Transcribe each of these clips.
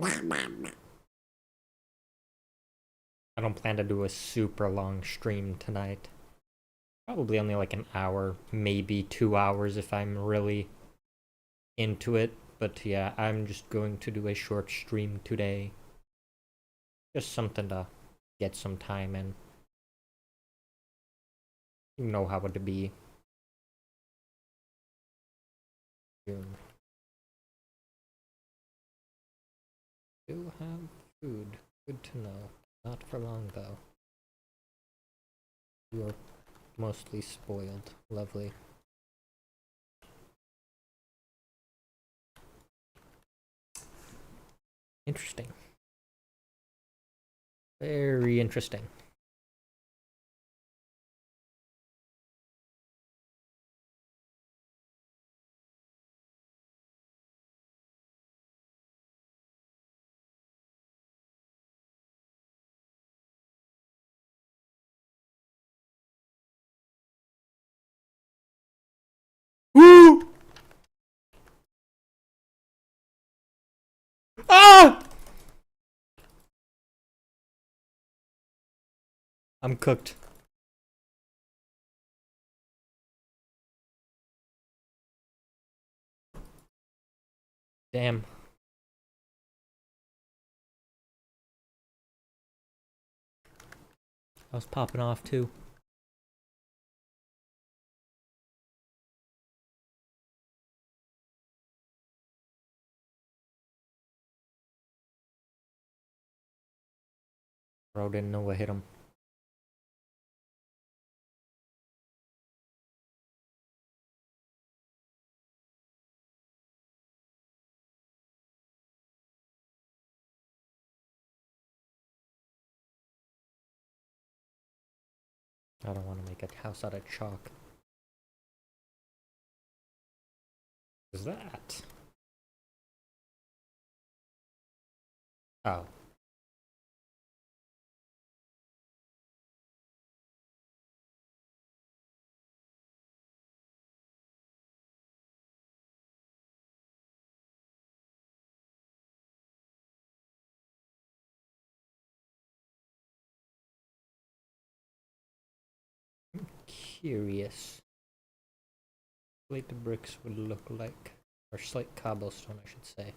I don't plan to do a super long stream tonight. Probably only like an hour, maybe 2 hours if I'm really into it. But yeah, I'm just going to do a short stream today. Just something to get some time in. You know how it be. June. Do have food. Good to know. Not for long though. You're mostly spoiled. Lovely. Interesting. Very interesting. Woo! Ah! I'm cooked. Damn. I was popping off too. Bro didn't know what hit him. I don't want to make a house out of chalk. What is that? Oh. Curious. What the bricks would look like. Or slight cobblestone, I should say.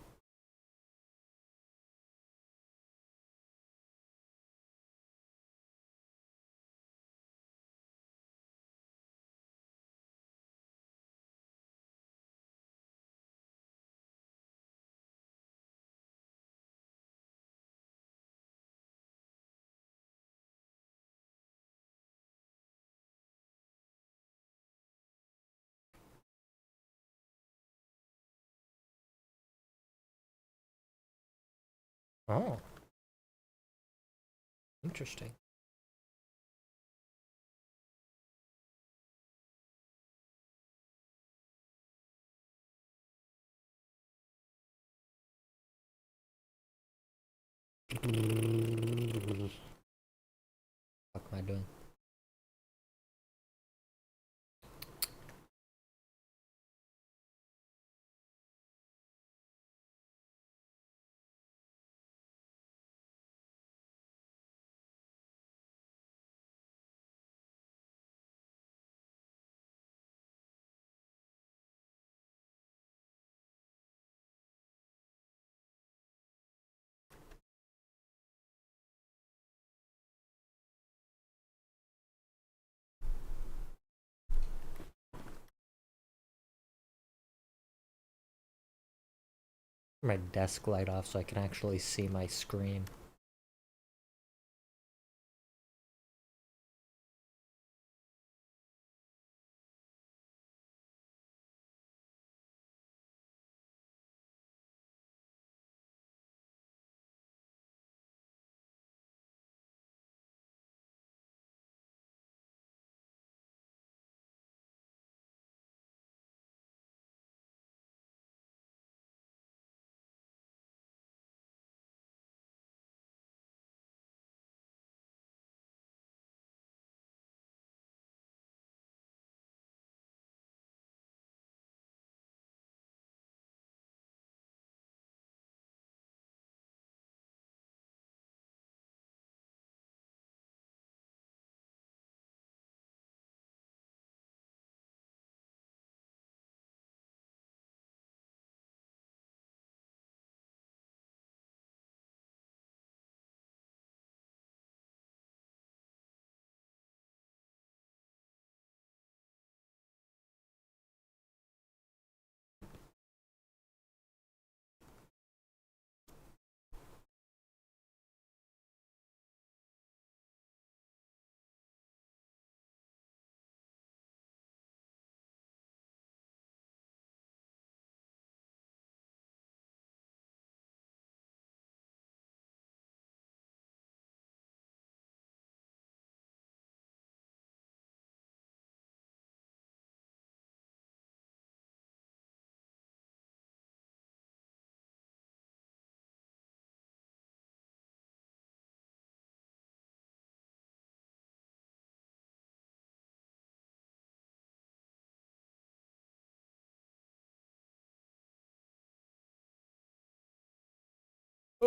Oh. Interesting. What am I doing? My desk light off so I can actually see my screen.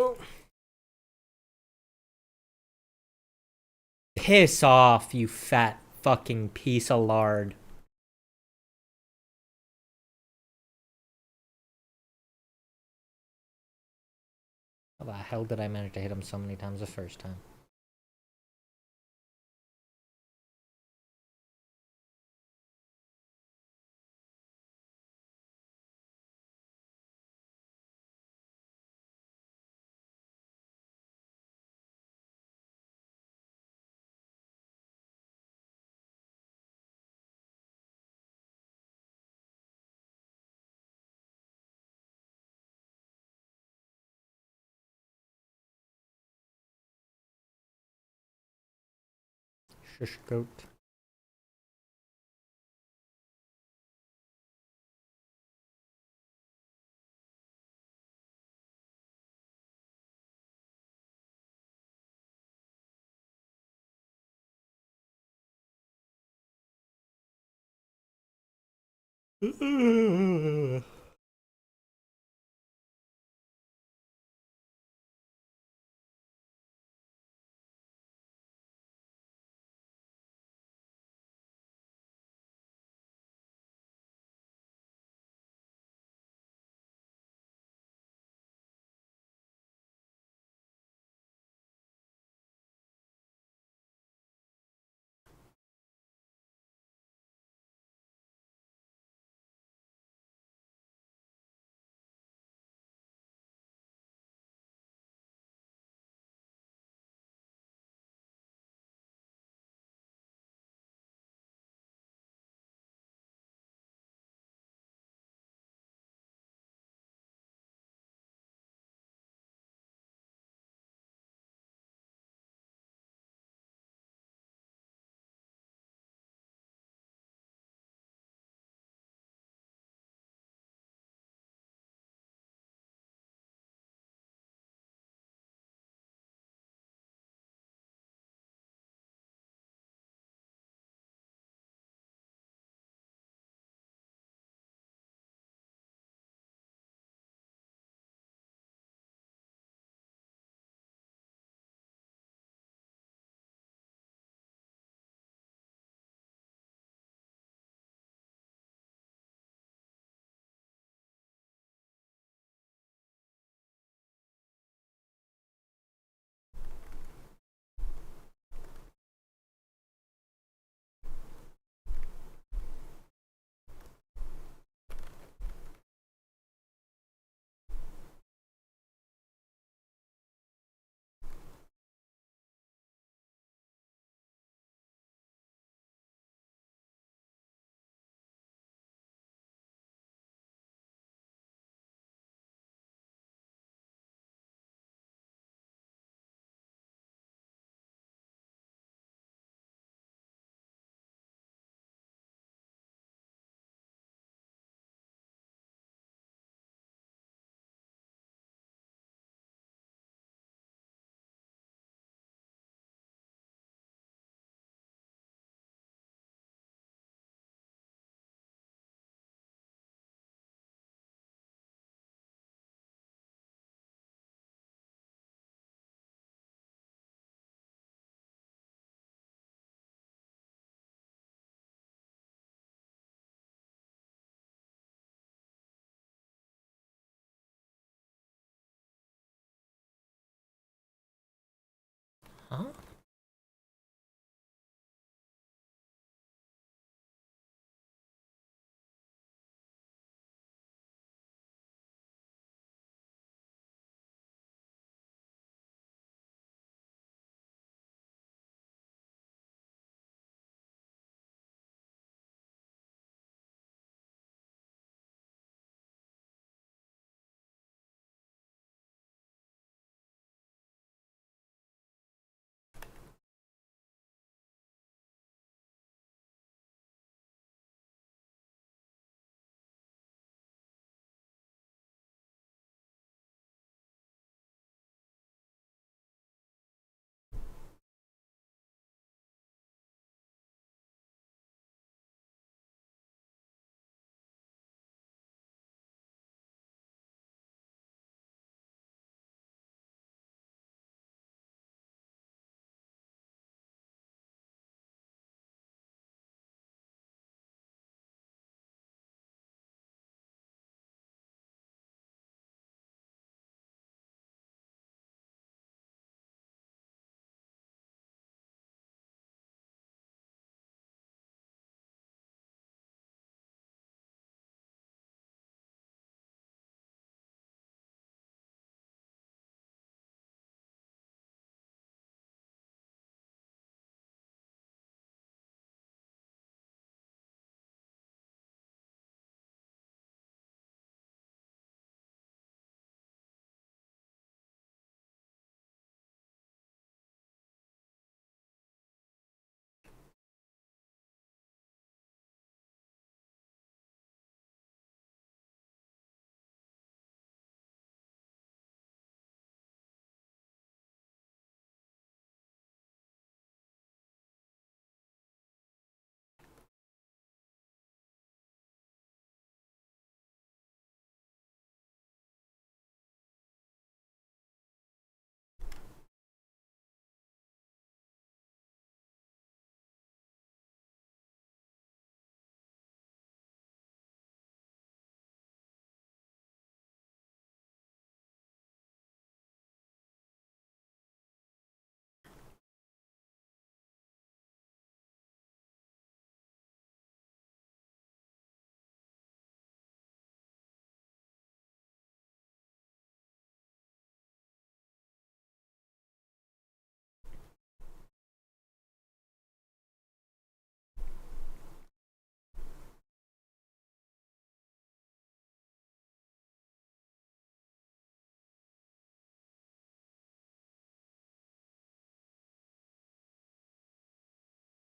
Oh. Piss off, you fat fucking piece of lard. How the hell did I manage to hit him so many times the first time? Shish goat.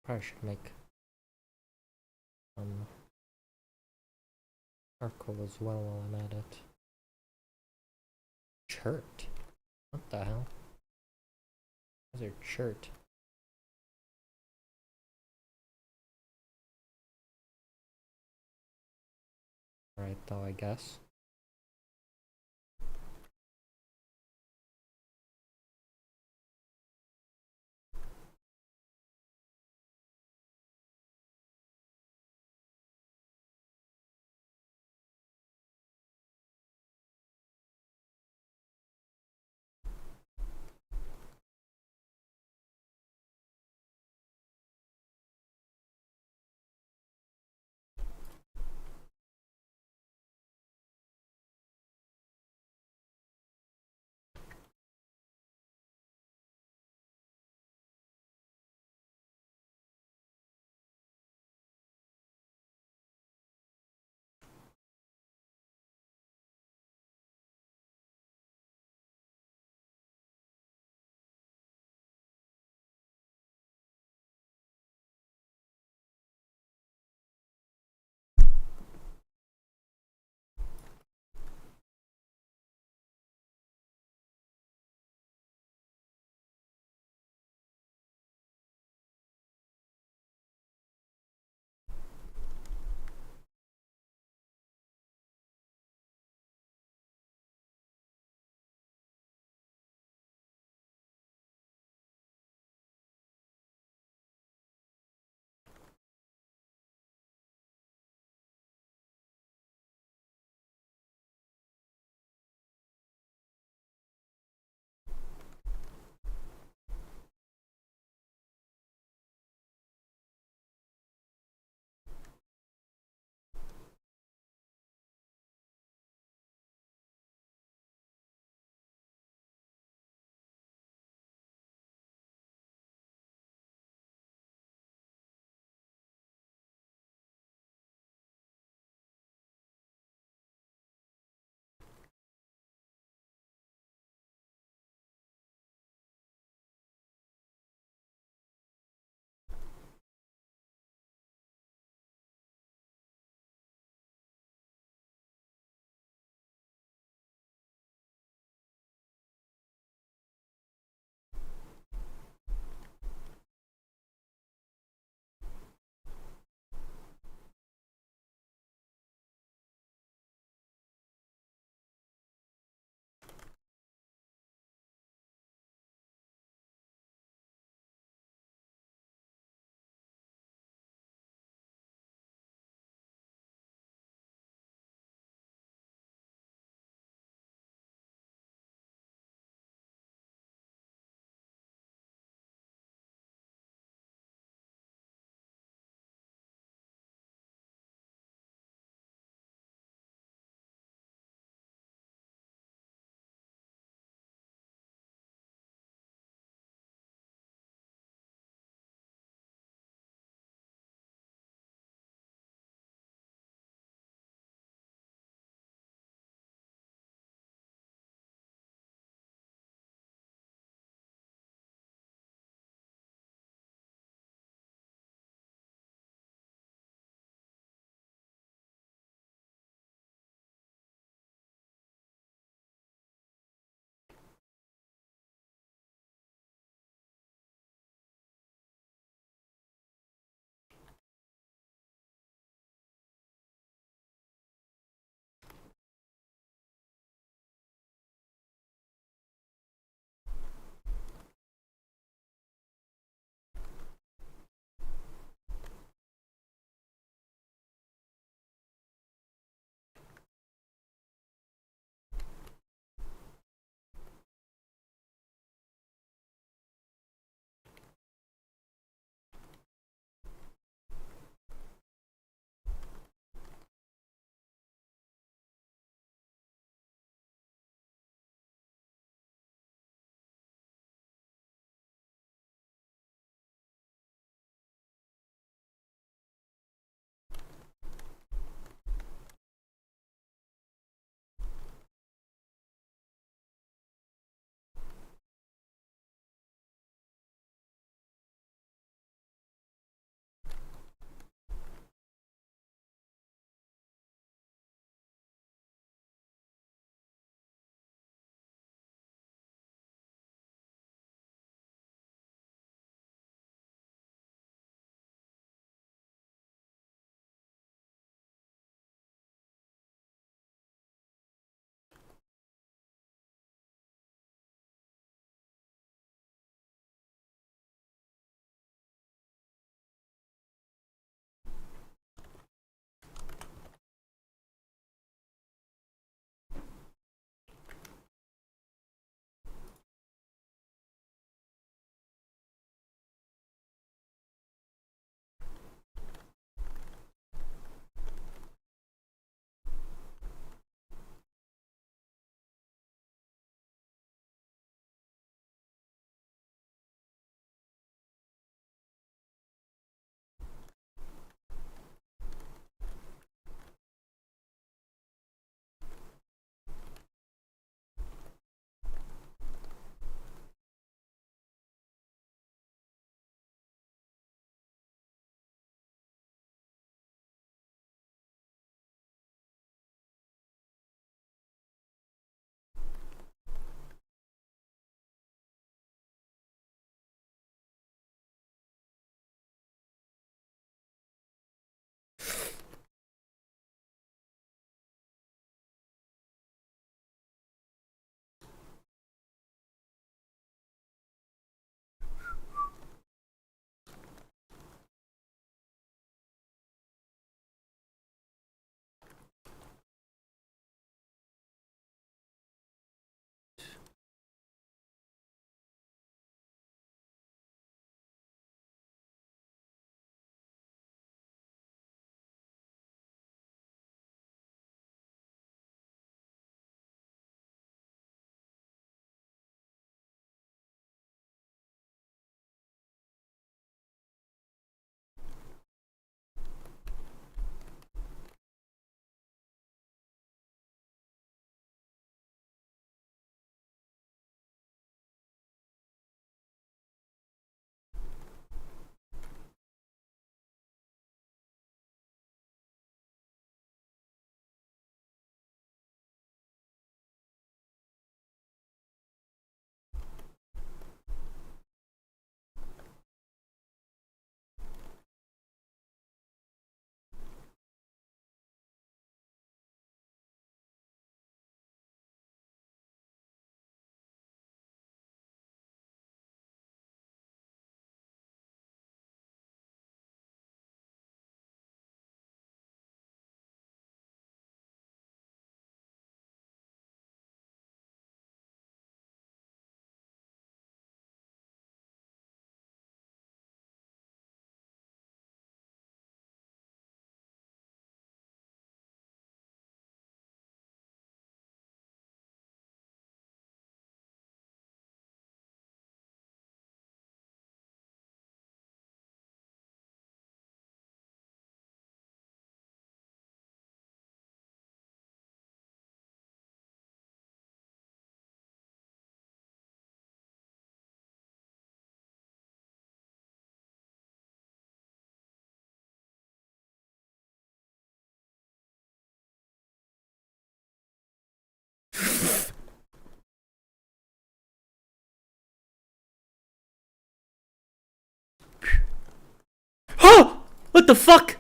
Probably should make charcoal as well while I'm at it. Chert? What the hell? Those are chert. Right though, I guess. Oh! What the fuck?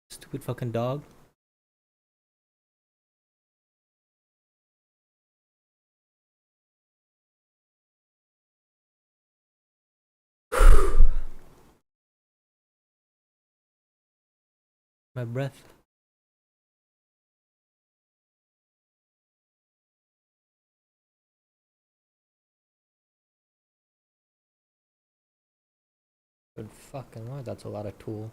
Stupid fucking dog. My breath. Good fucking lord, that's a lot of tool.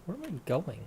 Where am I going?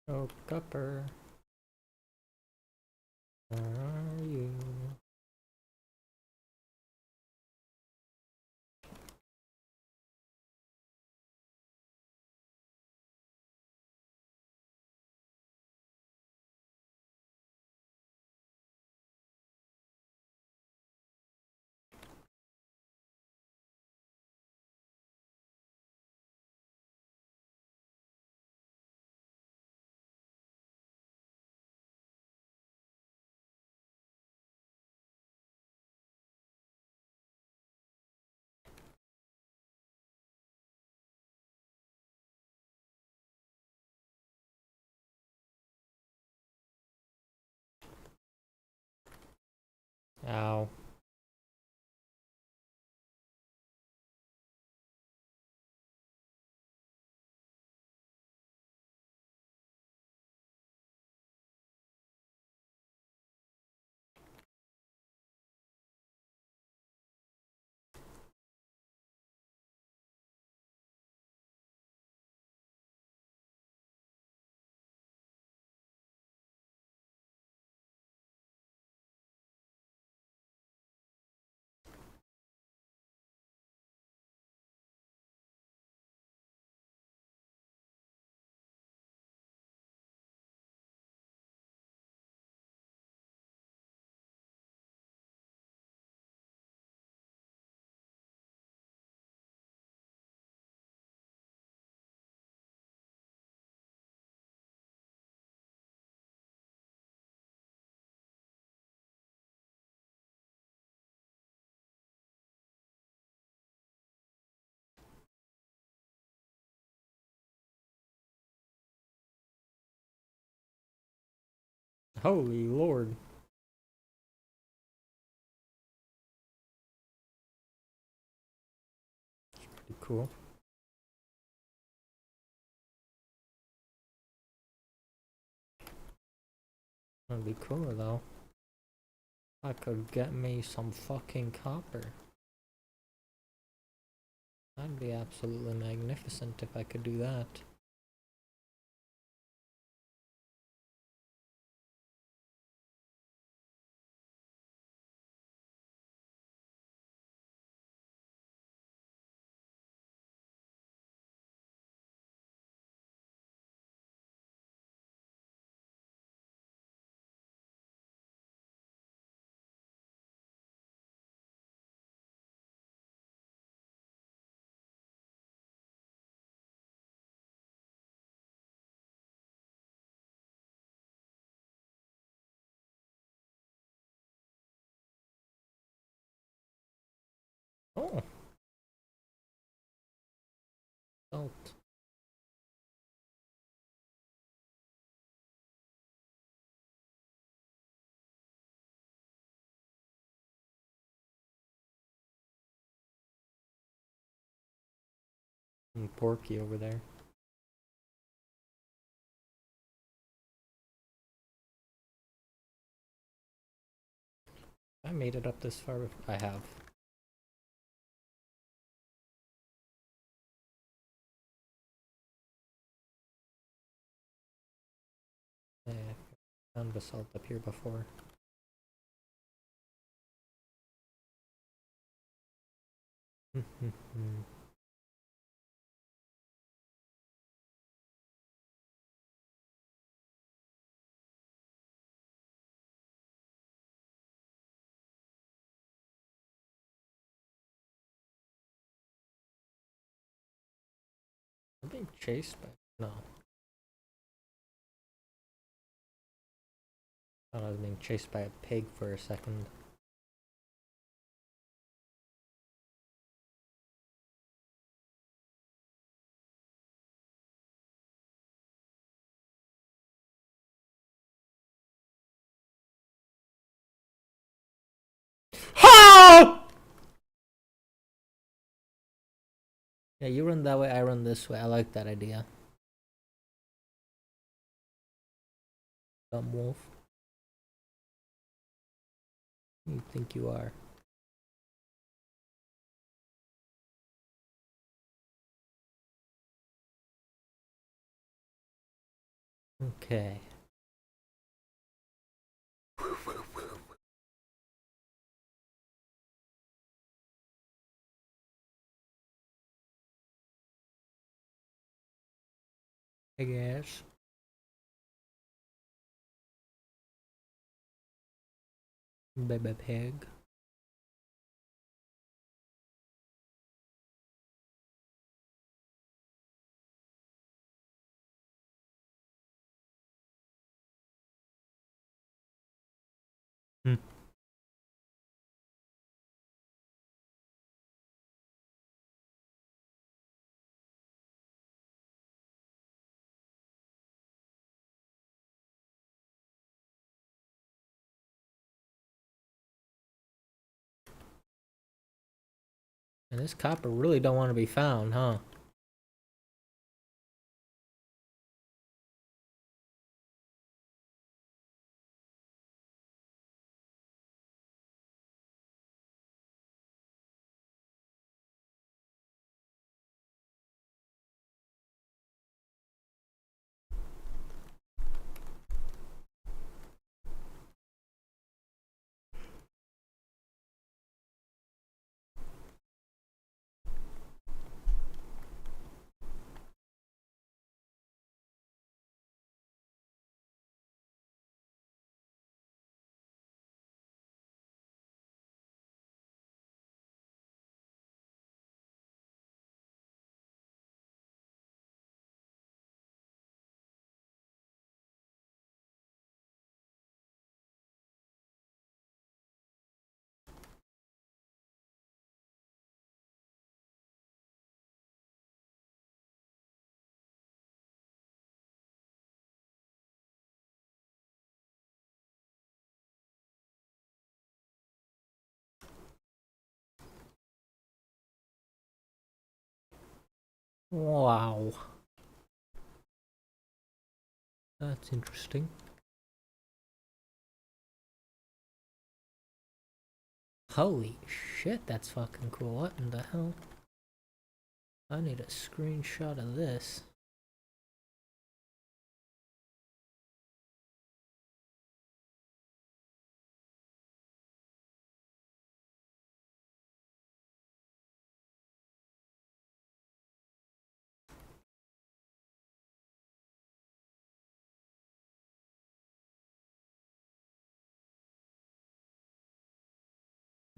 Oh, Cupper. Where are you? Holy Lord. Pretty cool. That'd be cool though. I could get me some fucking copper. That'd be absolutely magnificent if I could do that. Oh, salt. And Porky over there. I made it up this far. I have. Yeah, I found basalt up here before. I'm being chased by... No. I thought I was being chased by a pig for a second. Ha! Yeah, you run that way, I run this way. I like that idea. Dumb wolf. Who do you think you are? Okay. I guess. Baby pig. Hmm. And this copper really don't want to be found, huh? Wow. That's interesting. Holy shit, that's fucking cool. What in the hell? I need a screenshot of this.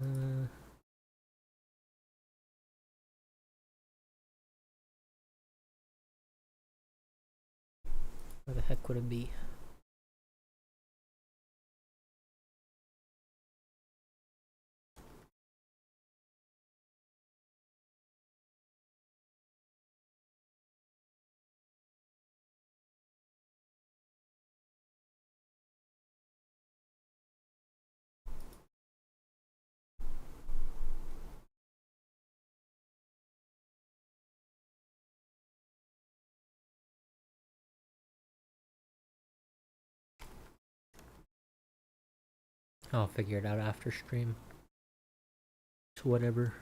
Uh, where the heck would it be? I'll figure it out after stream. It's whatever.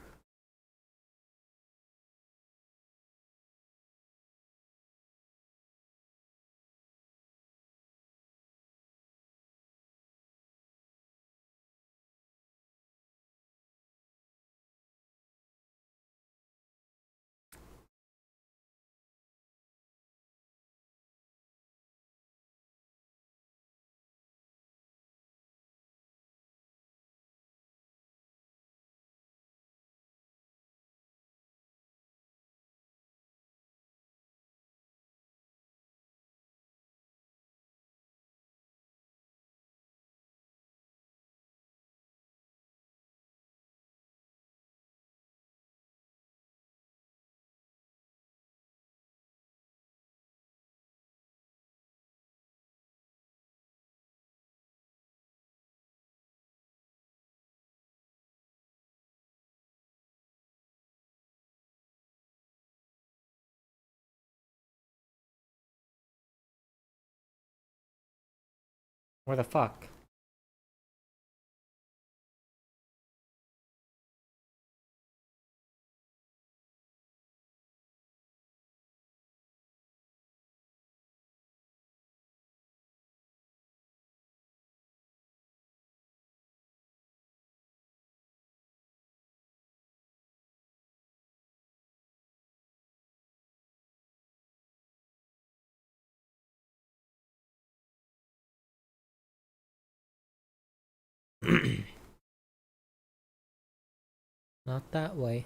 Where the fuck? Not that way.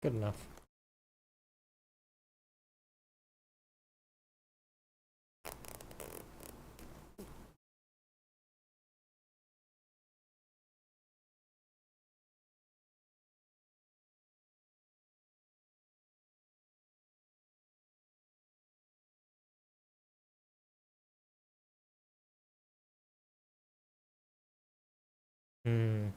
Good enough. Hmm.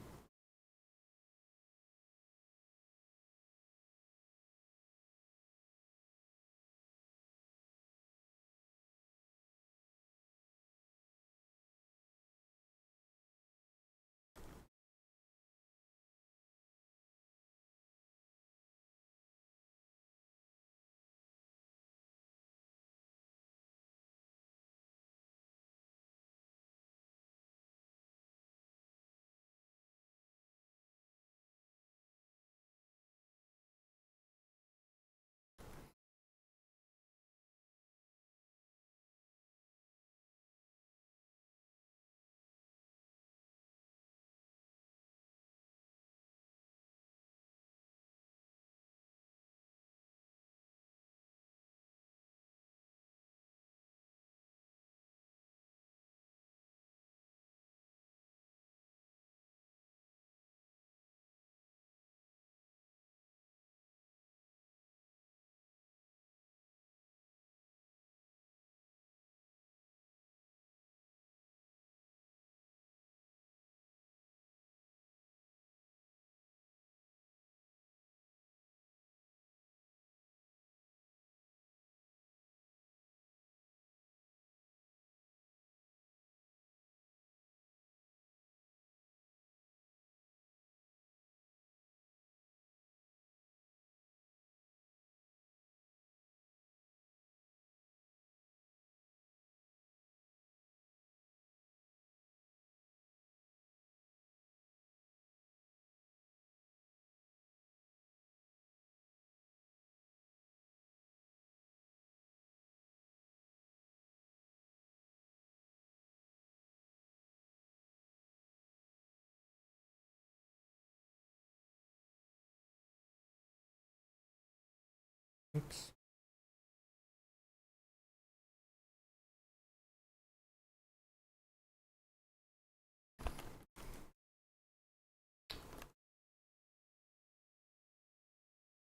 Oops.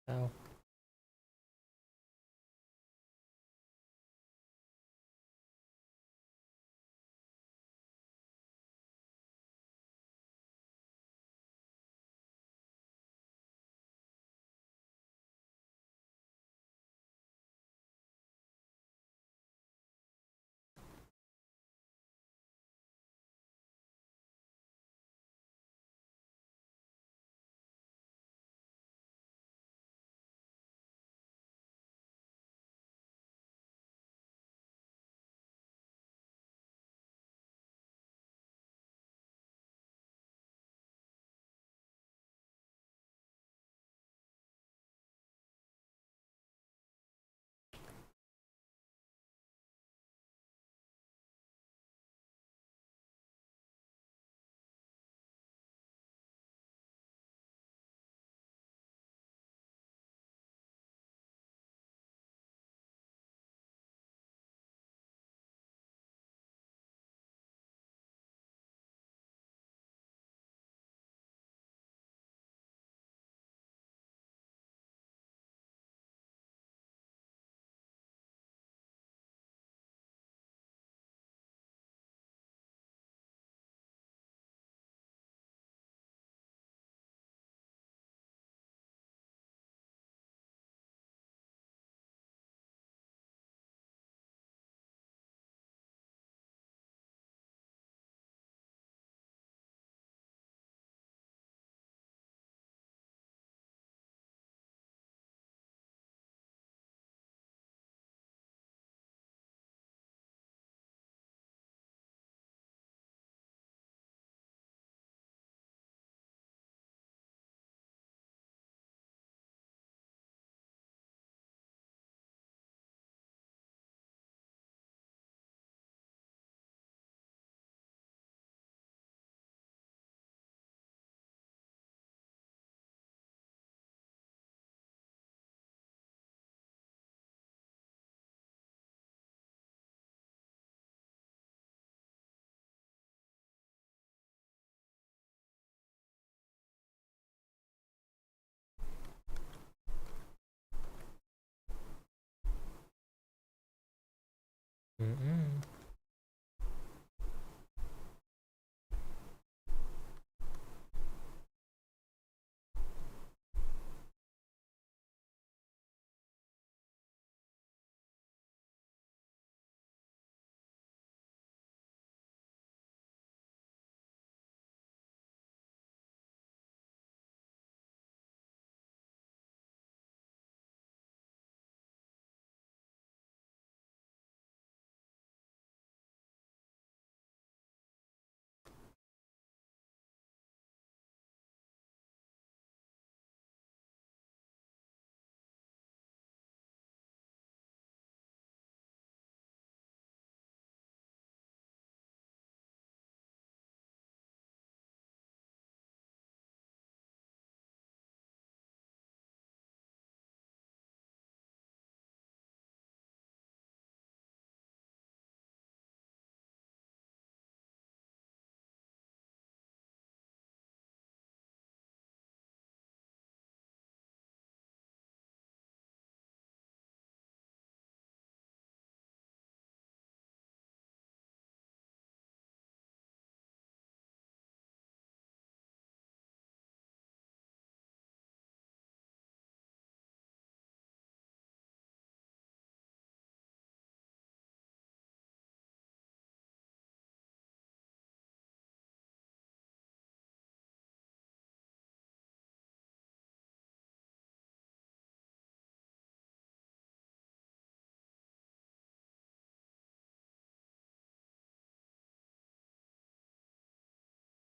Ow. Mm-mm.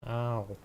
Ow.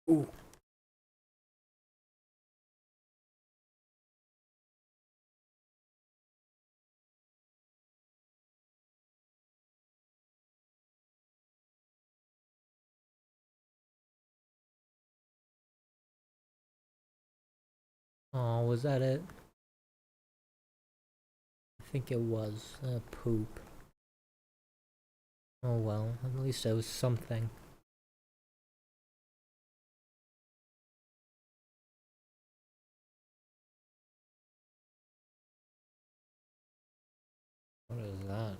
Ooh. Oh, was that it? I think it was. Poop. Oh well, at least it was something. What is that?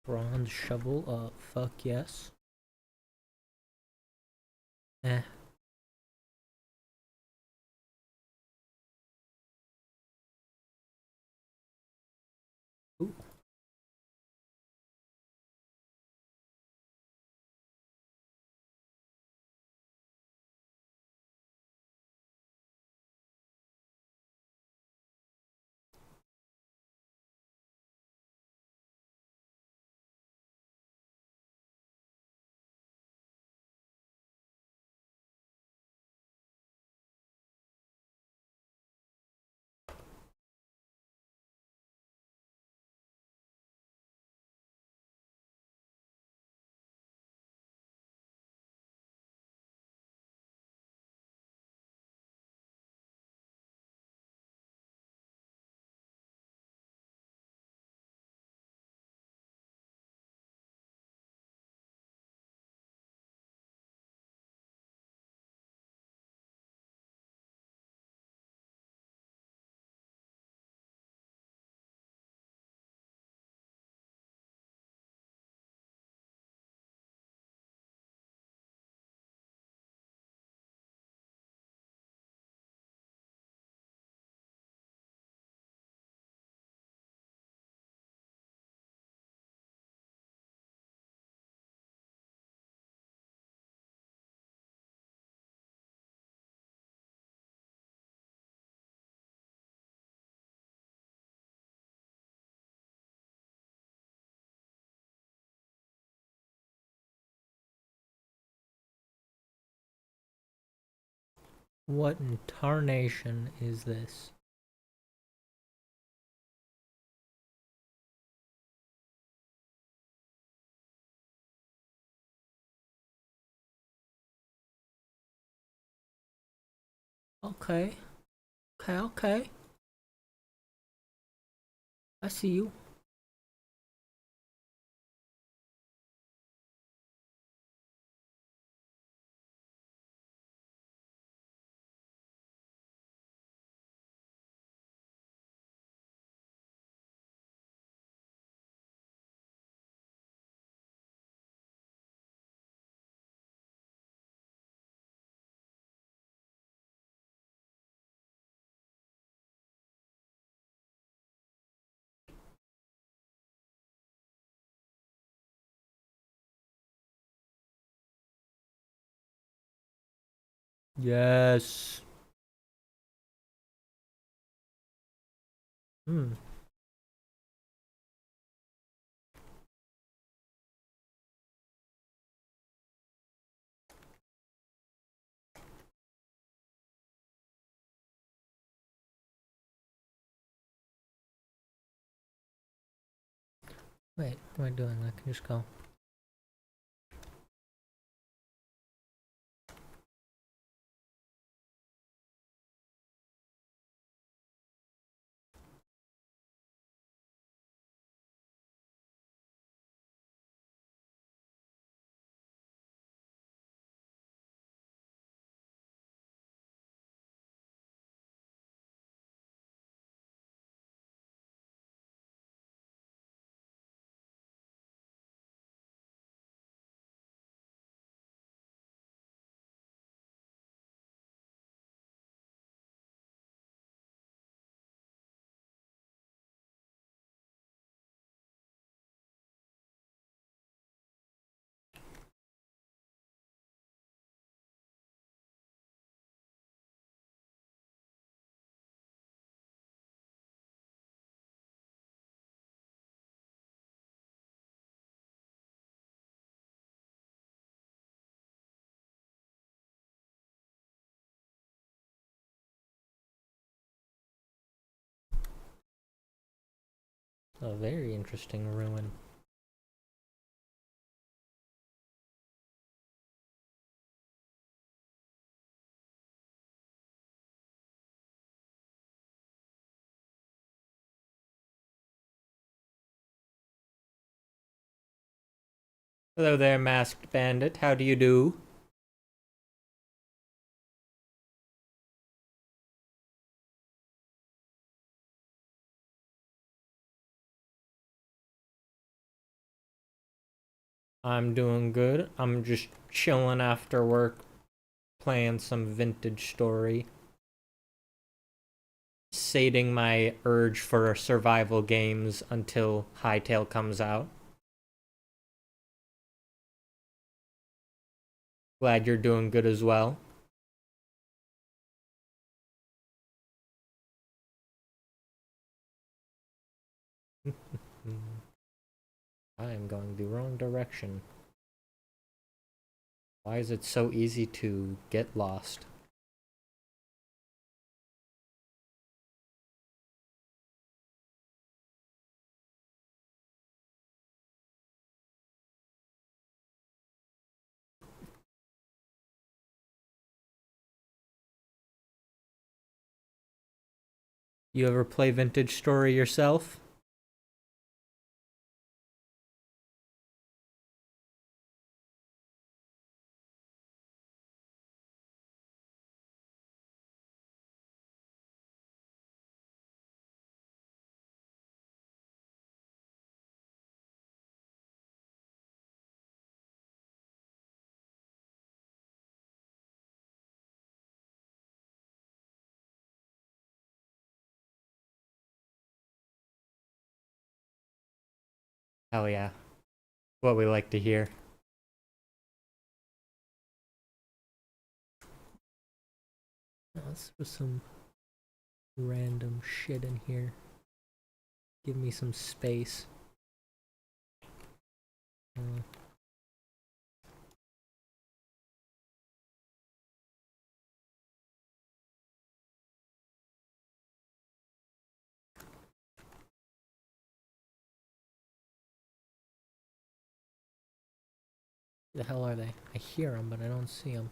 Bronze shovel? Fuck yes. Eh. Ooh. What in tarnation is this? Okay. Okay, okay. I see you. Yes. Hmm. Wait, what am I doing? I can just go. A very interesting ruin. Hello there, masked bandit. How do you do? I'm doing good. I'm just chilling after work, playing some vintage story, sating my urge for survival games until Hytale comes out. Glad you're doing good as well. I am going the wrong direction. Why is it so easy to get lost? You ever play Vintage Story yourself? Hell yeah. What we like to hear. Let's put some random shit in here. Give me some space. Uh, the hell are they? I hear them, but I don't see them.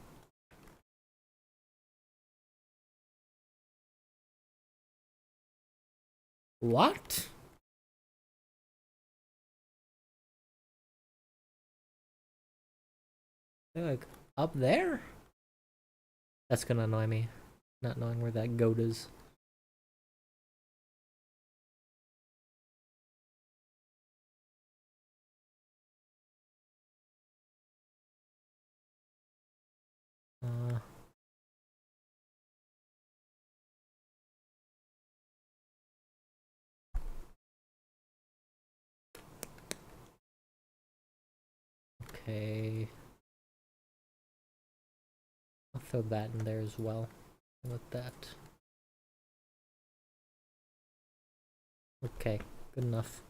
What? They're like up there? That's gonna annoy me. Not knowing where that goat is. Uh, okay. I'll throw that in there as well. With that. Okay, good enough.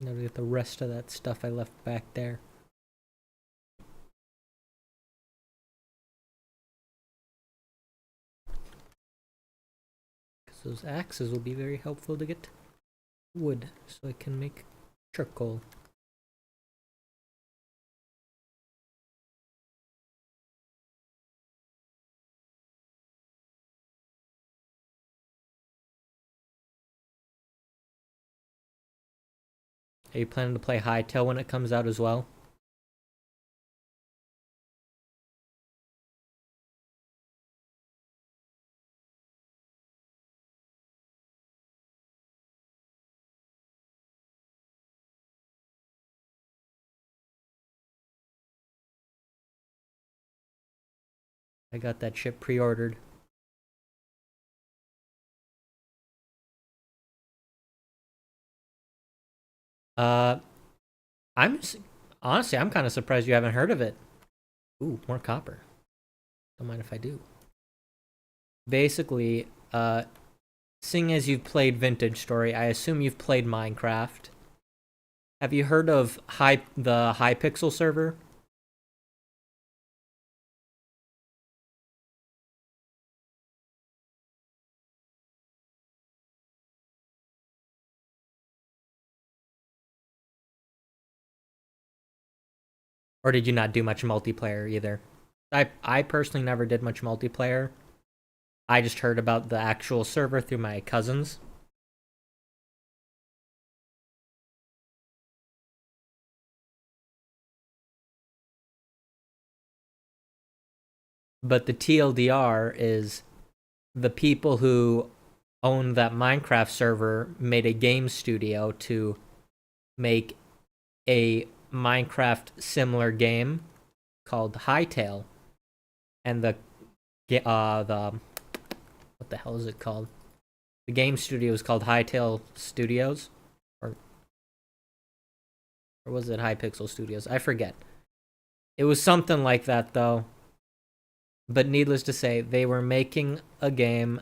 Now to get the rest of that stuff I left back there. Because those axes will be very helpful to get wood so I can make charcoal. Are you planning to play Hytale when it comes out as well? I got that ship pre-ordered. Uh, I'm honestly, I'm kind of surprised you haven't heard of it. Ooh, more copper. Don't mind if I do. Basically, seeing as you've played Vintage Story, I assume you've played Minecraft. Have you heard of the Hypixel server? Or did you not do much multiplayer either? I personally never did much multiplayer. I just heard about the actual server through my cousins. But the TLDR is the people who own that Minecraft server made a game studio to make a Minecraft similar game called Hytale, and the what the hell is it called? The game studio is called Hytale Studios, or or was it Hypixel Studios? I forget. It was something like that though. But needless to say, they were making a game,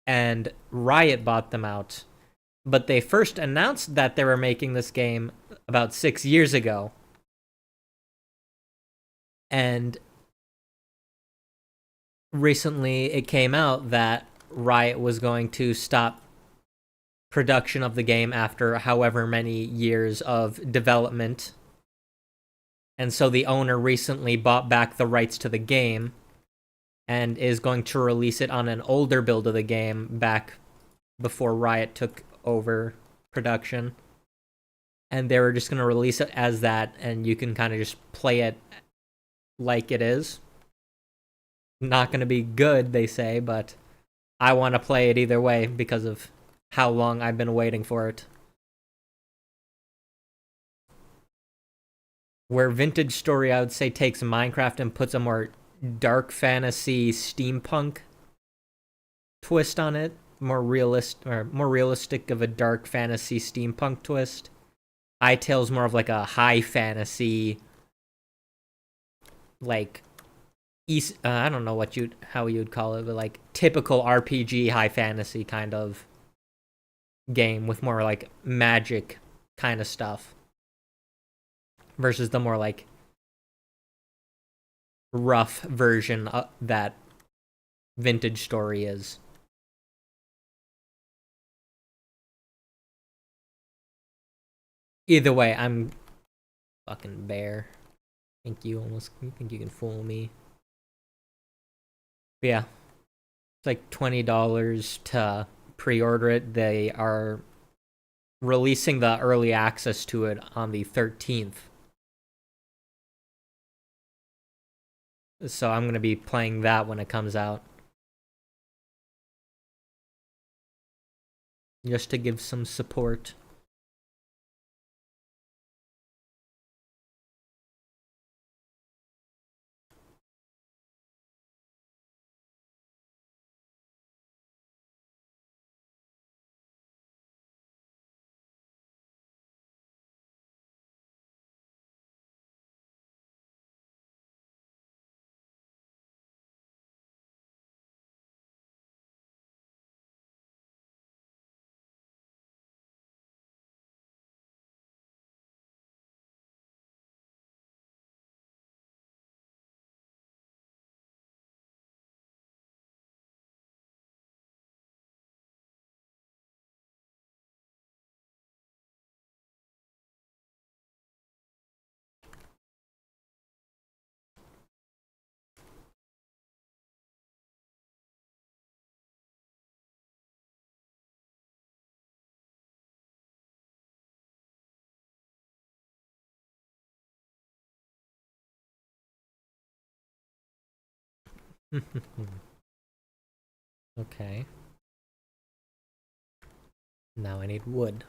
and Riot bought them out. But they first announced that they were making this game about 6 years ago. And recently it came out that Riot was going to stop production of the game after however many years of development. And so the owner recently bought back the rights to the game and is going to release it on an older build of the game back before Riot took over production. And they were just going to release it as that, and you can kind of just play it like it is. Not going to be good, they say, but I want to play it either way because of how long I've been waiting for it. Where Vintage Story, I would say, takes Minecraft and puts a more dark fantasy steampunk twist on it, more realistic of a dark fantasy steampunk twist. Hytale's more of like a high fantasy, like I don't know how you'd call it, but like typical RPG high fantasy kind of game with more like magic kind of stuff versus the more like rough version that Vintage Story is. Either way, I'm fucking bear. You think you can fool me? But yeah, it's like $20 to pre-order it. They are releasing the early access to it on the 13th. So I'm going to be playing that when it comes out. Just to give some support. Okay. Now I need wood.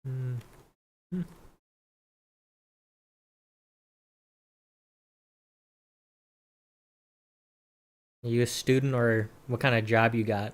Mm. Are you a student or what kind of job you got?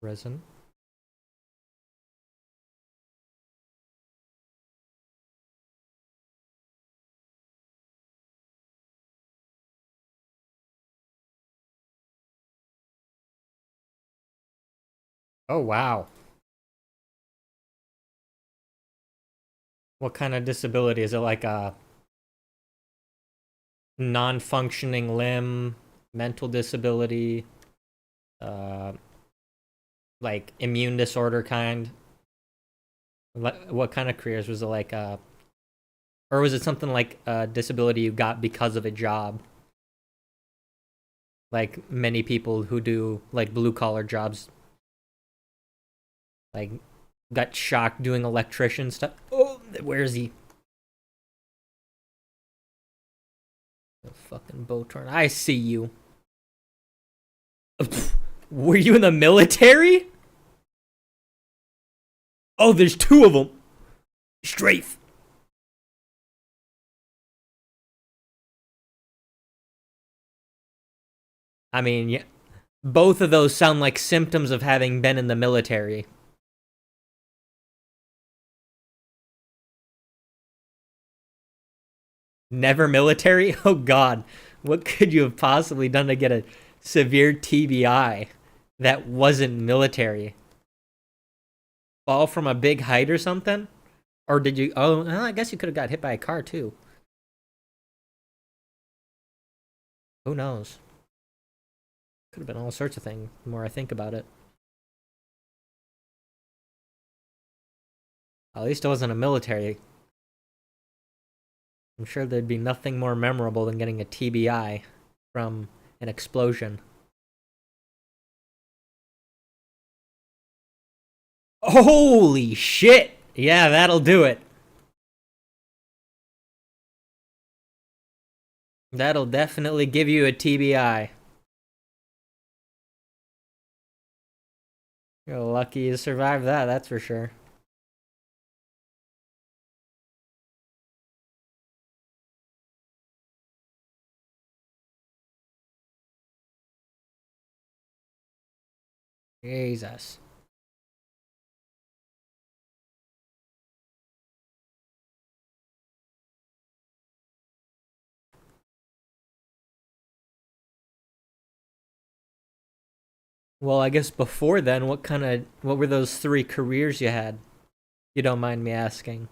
Resin. Oh, wow. What kind of disability? Is it like a non-functioning limb, mental disability, uh, like immune disorder kind? What kind of careers? Was it like or was it something like a disability you got because of a job? Like many people who do like blue collar jobs, like got shocked doing electrician stuff. Oh, where is he? The fucking bow turn. I see you. Were you in the military? Oh, there's two of them. Strafe. I mean, yeah, both of those sound like symptoms of having been in the military. Never military? Oh god. What could you have possibly done to get a severe TBI that wasn't military? Fall from a big height or something? Or did you? Oh, well, I guess you could have got hit by a car too. Who knows? Could have been all sorts of things. The more I think about it, at least it wasn't a military. I'm sure there'd be nothing more memorable than getting a TBI from an explosion. Holy shit! Yeah, that'll do it. That'll definitely give you a TBI. You're lucky you survived that, that's for sure. Jesus. Well, I guess before then, what were those three careers you had? You don't mind me asking.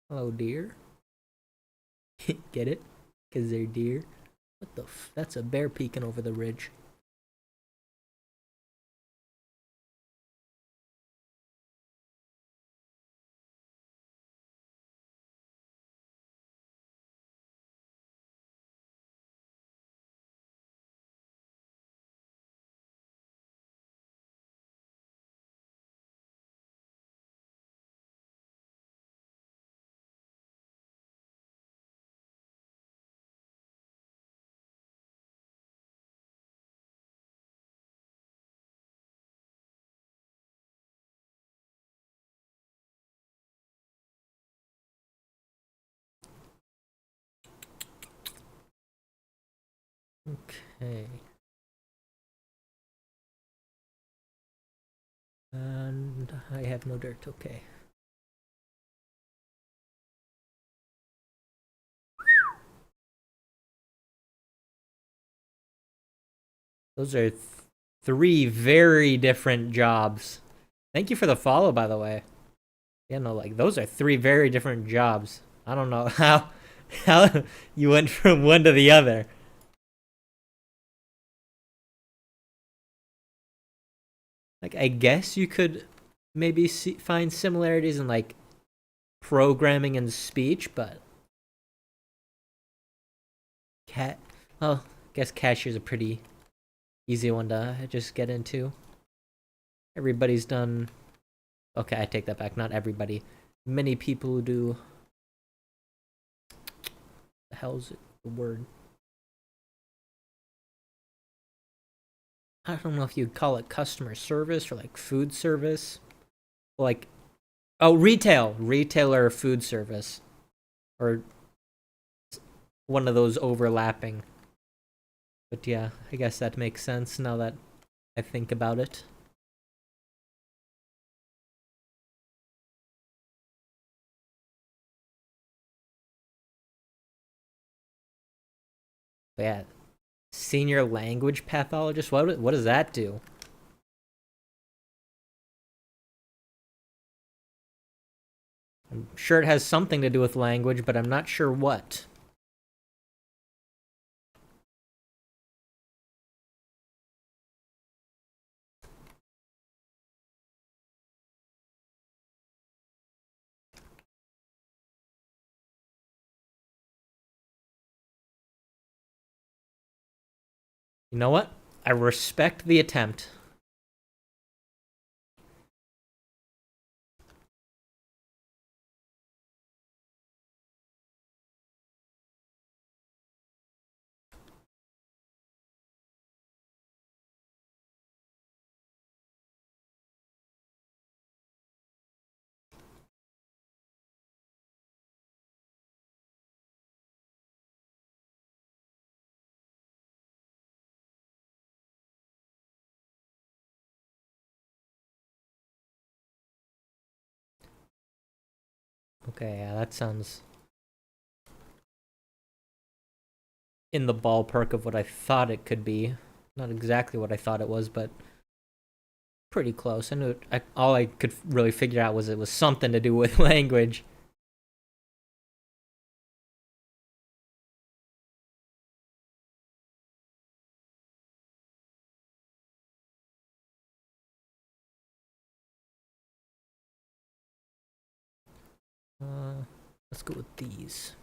Hello, deer. Get it? Because they're deer. What the That's a bear peeking over the ridge. Okay. And I have no dirt, okay. Those are three very different jobs. Thank you for the follow, by the way. Yeah, no, like, those are three very different jobs. I don't know how you went from one to the other. Like, I guess you could maybe find similarities in, like, programming and speech, but cat. Well, I guess cashier's a pretty easy one to just get into. Everybody's done. Okay, I take that back. Not everybody. Many people who do. The hell's it? The word? I don't know if you'd call it customer service or like food service. Like, oh, retailer food service, or one of those overlapping. But yeah, I guess that makes sense now that I think about it. But yeah, senior language pathologist. What does that do? I'm sure it has something to do with language, but I'm not sure what. You know what? I respect the attempt. Okay, yeah, that sounds in the ballpark of what I thought it could be. Not exactly what I thought it was, but pretty close. I knew all I could really figure out was it was something to do with language. Uh, let's go with these.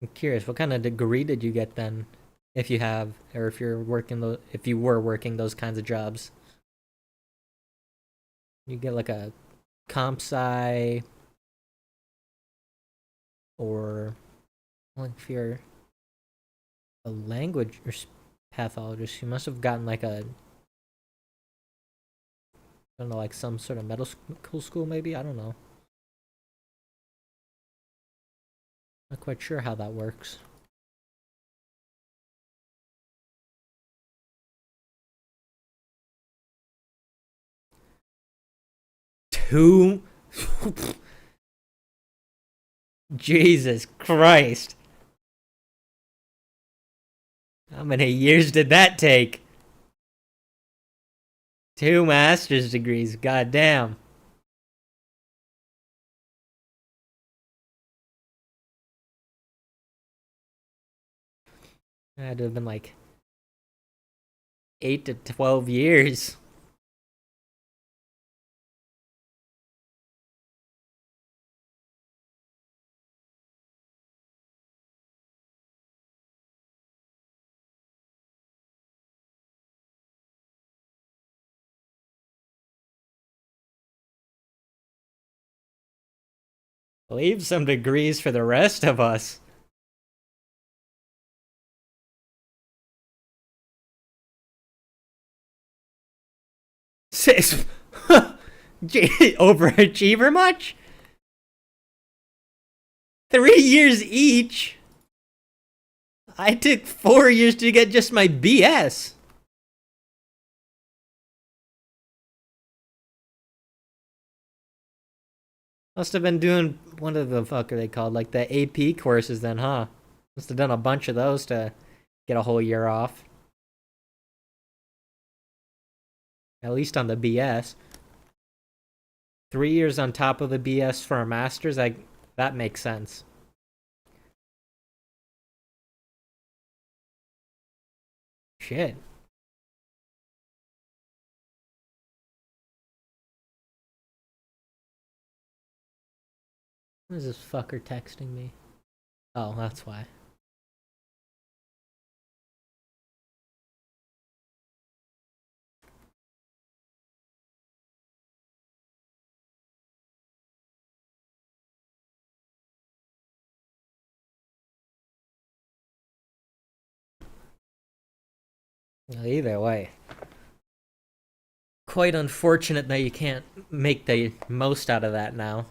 I'm curious, what kind of degree did you get then? If you have, or if you were working those kinds of jobs, you get like a comp sci, or like if you're a language or pathologist, you must have gotten like a, I don't know, like some sort of medical school maybe. I don't know. Not quite sure how that works. Two. Jesus Christ. How many years did that take? Two master's degrees. God damn. That had to have been like 8 to 12 years. Leave some degrees for the rest of us. Six. Overachiever much? 3 years each? I took 4 years to get just my BS. Must have been doing, what the fuck are they called? Like the AP courses then, huh? Must have done a bunch of those to get a whole year off. At least on the BS. 3 years on top of the BS for a master's, that makes sense. Shit. What is this fucker texting me? Oh, that's why. Either way. quite unfortunate that you can't make the most out of that now.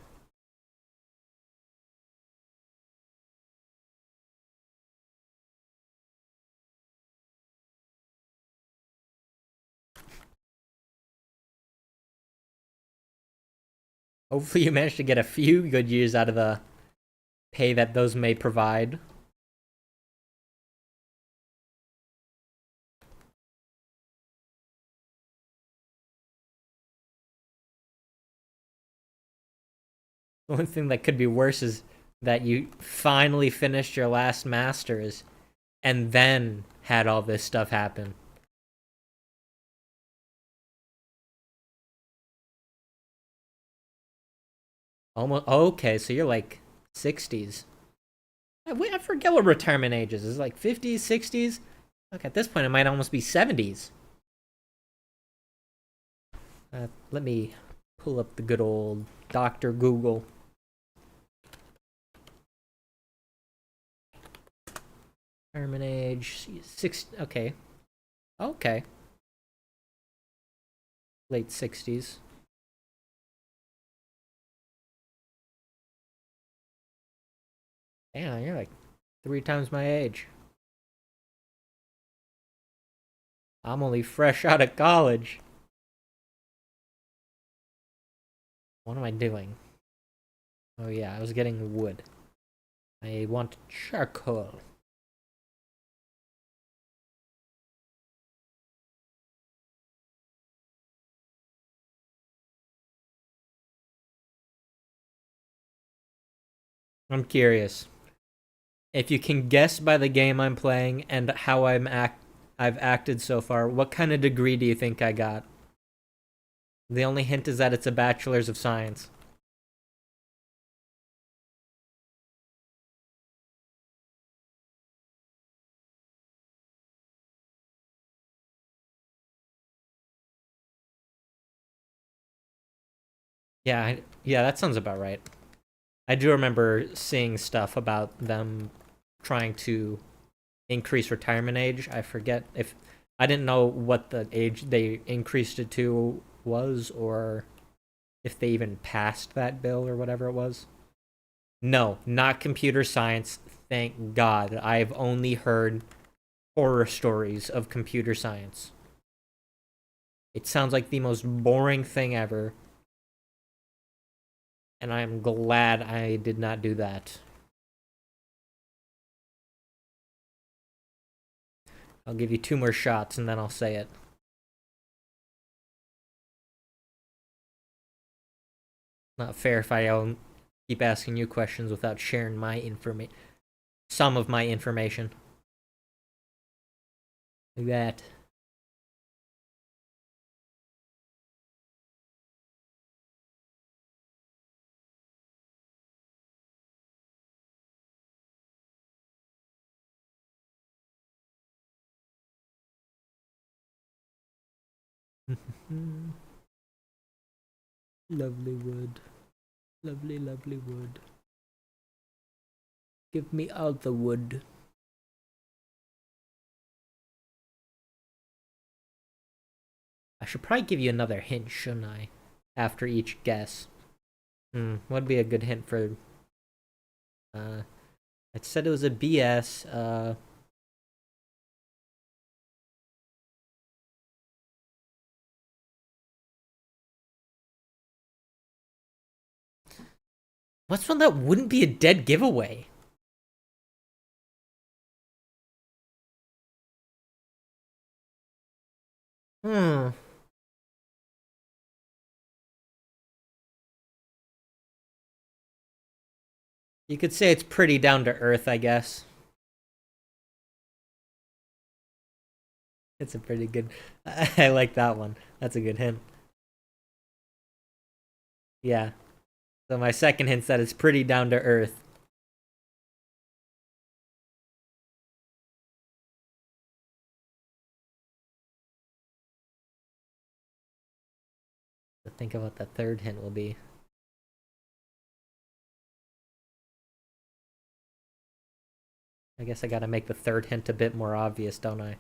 Hopefully you manage to get a few good years out of the pay that those may provide. The only thing that could be worse is that you finally finished your last masters and then had all this stuff happen. Almost okay, so you're like 60s. I forget what retirement age is. Is it like 50s, 60s? Look, at this point, it might almost be 70s. Let me pull up the good old Dr. Google. Retirement age, okay. Okay. Late 60s. Damn, you're like 3 times my age. I'm only fresh out of college. What am I doing? Oh yeah, I was getting wood. I want charcoal. I'm curious. If you can guess by the game I'm playing and how I've acted so far, what kind of degree do you think I got? The only hint is that it's a bachelor's of science. Yeah, that sounds about right. I do remember seeing stuff about them trying to increase retirement age. I forget if I didn't know what the age they increased it to was, or if they even passed that bill or whatever it was. No, not computer science. Thank God. I've only heard horror stories of computer science. It sounds like the most boring thing ever, and I'm glad I did not do that. I'll give you 2 more shots and then I'll say it. Not fair if I keep asking you questions without sharing my information. Some of my information. Like that. Lovely wood. Lovely, lovely wood. Give me all the wood. I should probably give you another hint, shouldn't I? After each guess. What'd be a good hint for... Uh, it said it was a BS, what's one that wouldn't be a dead giveaway? Hmm. You could say it's pretty down to earth, I guess. It's a pretty good... I like that one. That's a good hint. Yeah. So my second hint's that it's pretty down to earth. So think of what the third hint will be. I guess I gotta make the third hint a bit more obvious, don't I?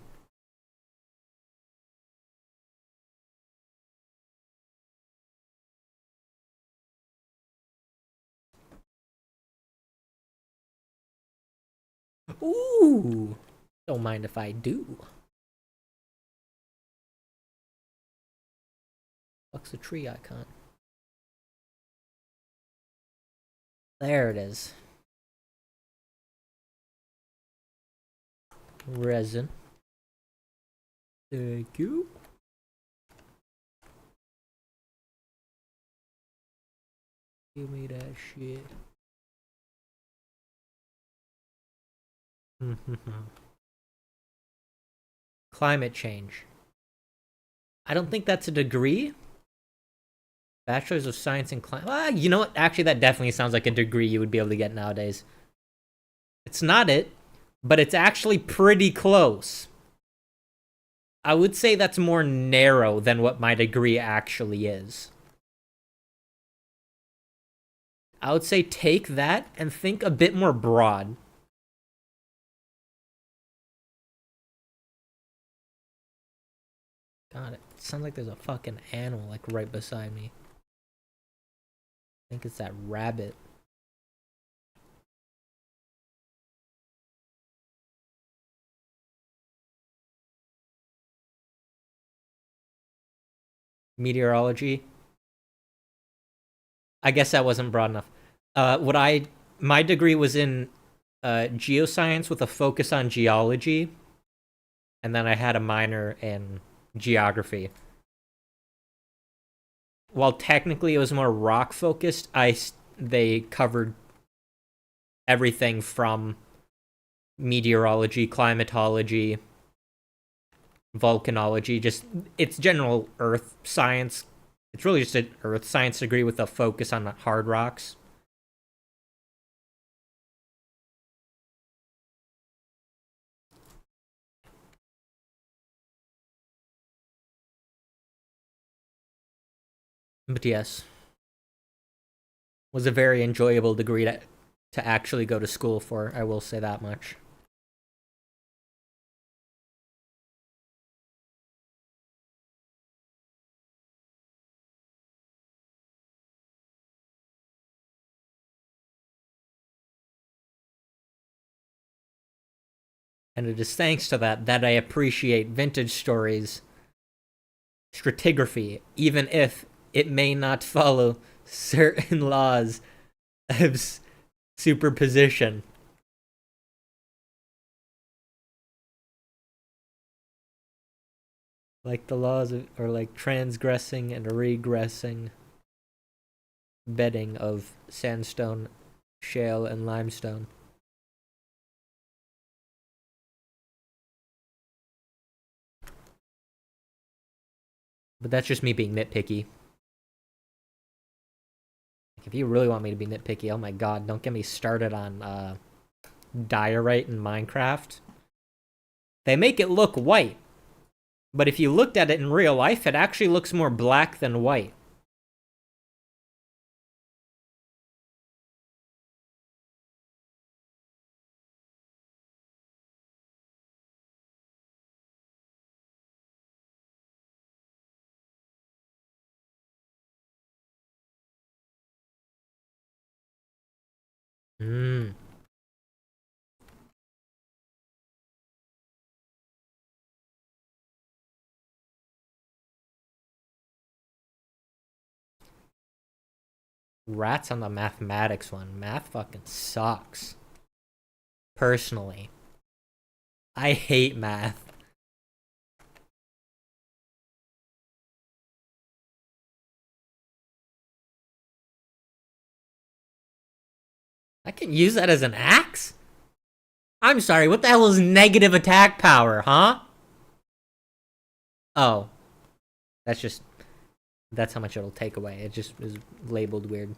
Ooh! Don't mind if I do. What's the tree icon? There it is. Resin. Thank you. Give me that shit. Climate change. I don't think that's a degree. Bachelor's of Science in Climate. Ah, you know what? Actually, that definitely sounds like a degree you would be able to get nowadays. It's not it, but it's actually pretty close. I would say that's more narrow than what my degree actually is. I would say take that and think a bit more broad. God, it sounds like there's a fucking animal like right beside me. I think it's that rabbit. Meteorology. I guess that wasn't broad enough. My degree was in geoscience with a focus on geology, and then I had a minor in geography. While technically it was more rock focused, they covered everything from meteorology, climatology, volcanology, just it's general earth science. It's really just an earth science degree with a focus on hard rocks. But yes, was a very enjoyable degree to actually go to school for, I will say that much. And it is thanks to that I appreciate vintage stories stratigraphy, even if it may not follow certain laws of superposition. Like the laws of, or like transgressing and regressing bedding of sandstone, shale, and limestone. But that's just me being nitpicky. Like, if you really want me to be nitpicky, oh my god, don't get me started on diorite in Minecraft. They make it look white, but if you looked at it in real life, it actually looks more black than white. Hmm. Rats on the mathematics one. Math fucking sucks. Personally, I hate math. I can use that as an axe? I'm sorry, what the hell is negative attack power, huh? Oh, that's just, that's how much it'll take away. It just is labeled weird.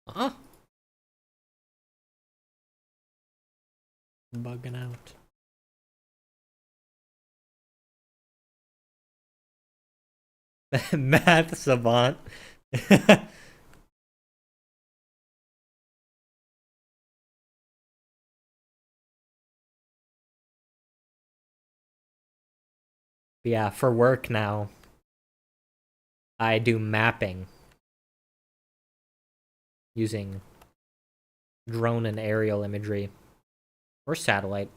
Huh? Bugging out. Math savant. Yeah, for work now, I do mapping. using drone and aerial imagery or satellite.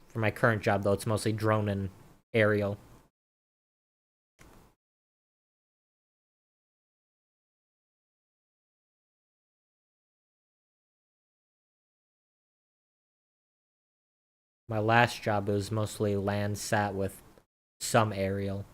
For my current job, though, it's mostly drone and aerial. My last job was mostly land sat with some aerial.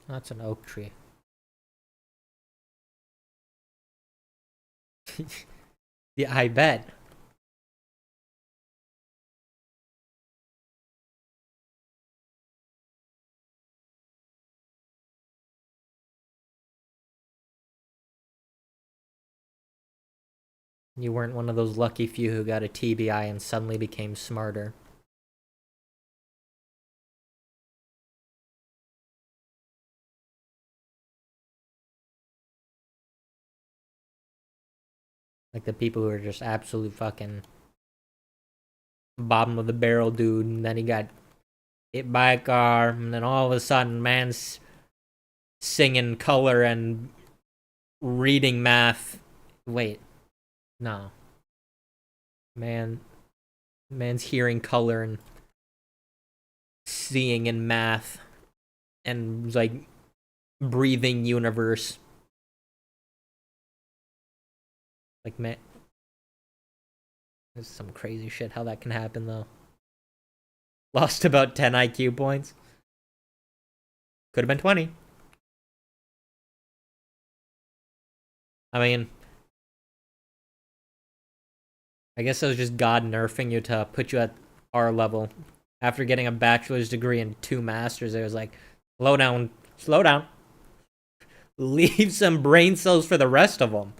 That's an oak tree. Yeah, I bet. You weren't one of those lucky few who got a TBI and suddenly became smarter. Like the people who are just absolute fucking bottom of the barrel dude, and then he got hit by a car, and then all of a sudden, man's singing color and reading math. Wait, no. Man's hearing color and seeing in math and like breathing universe. Like, man, this is some crazy shit how that can happen though. Lost about 10 IQ points. Could have been 20. I mean, I guess it was just God nerfing you to put you at our level. After getting a bachelor's degree and 2 masters, it was like, slow down, slow down. Leave some brain cells for the rest of them.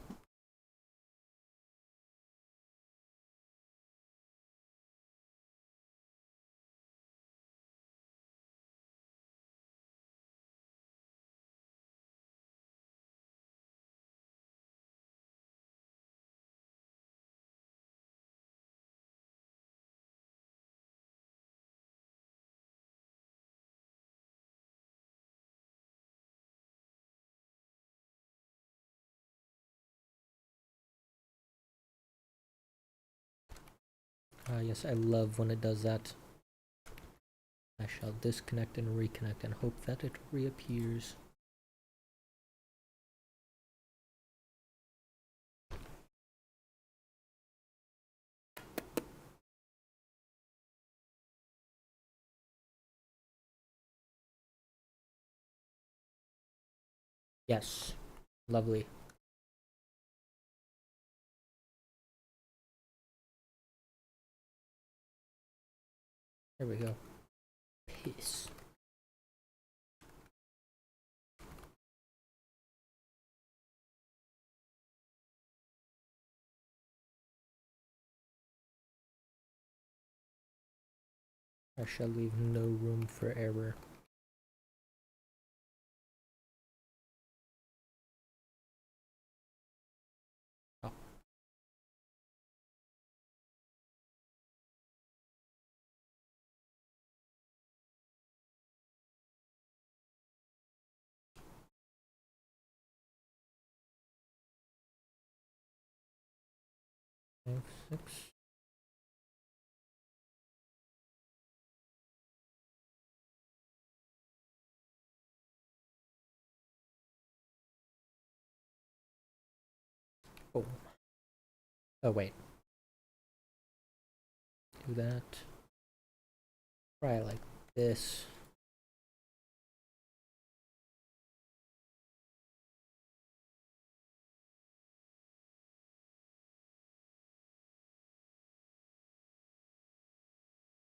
Ah, yes, I love when it does that. I shall disconnect and reconnect and hope that it reappears. Yes, lovely. There we go. Peace. I shall leave no room for error. Oh. F6. Oh. Oh, wait. Do that. Try like this.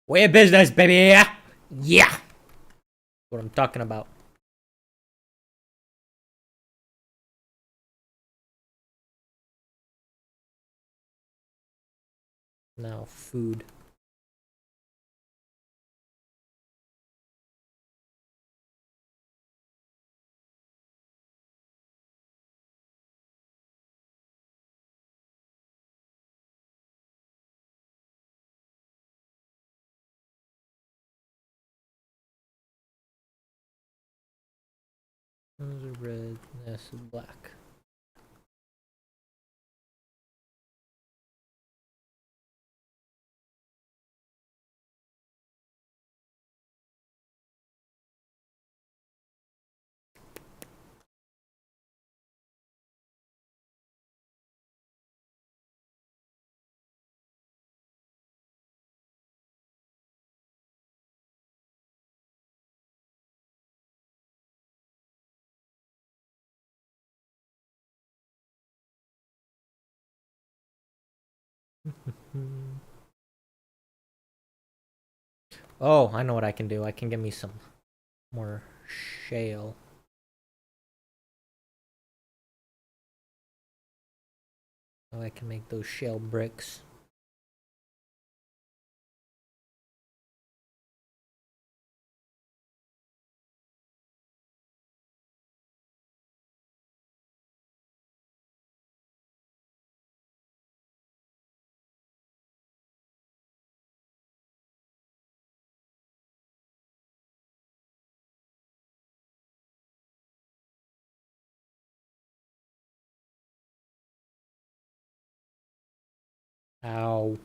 We're business, baby! Yeah! What I'm talking about. Now, food. Those are red, this is black. Oh, I know what I can do. I can get me some more shale. So I can make those shale bricks. Ow.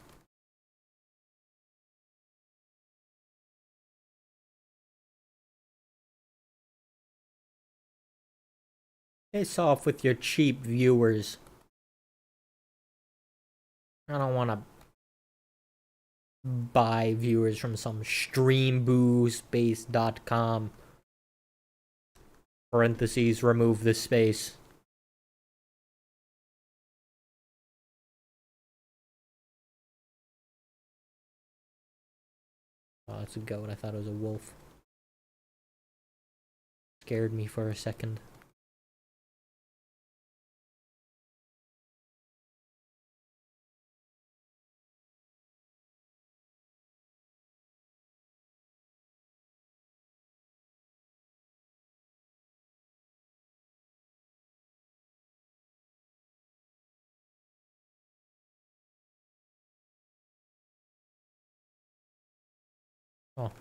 Face off with your cheap viewers. I don't want to buy viewers from some streambooSpace.com. Parentheses, remove the space. Oh, it's a goat. I thought it was a wolf. Scared me for a second. Oh.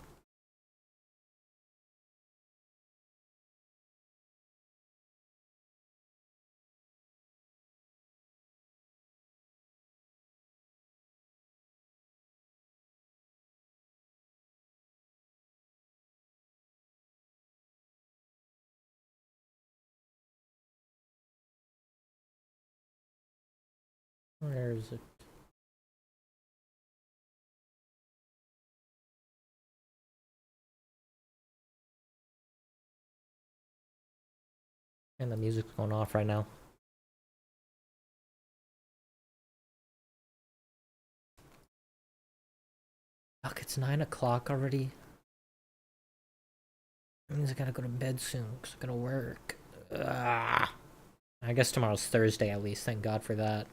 Where is it? And the music's going off right now. Fuck, it's 9 o'clock already. That means I gotta go to bed soon because I gotta work. Ugh. I guess tomorrow's Thursday at least. Thank God for that.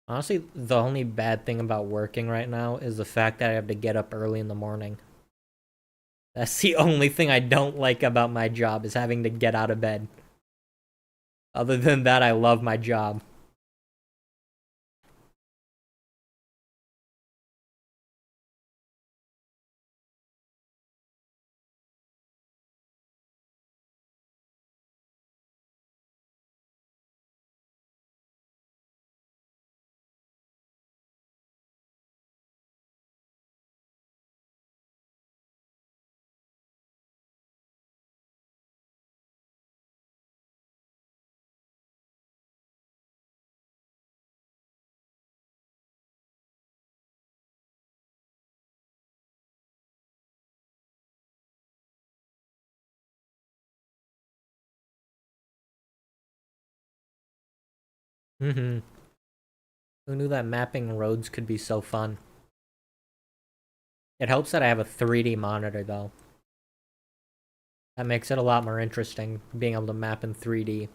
Honestly, the only bad thing about working right now is the fact that I have to get up early in the morning. That's the only thing I don't like about my job, is having to get out of bed. Other than that, I love my job. Mm-hmm. Who knew that mapping roads could be so fun? It helps that I have a 3D monitor, though. That makes it a lot more interesting, being able to map in 3D.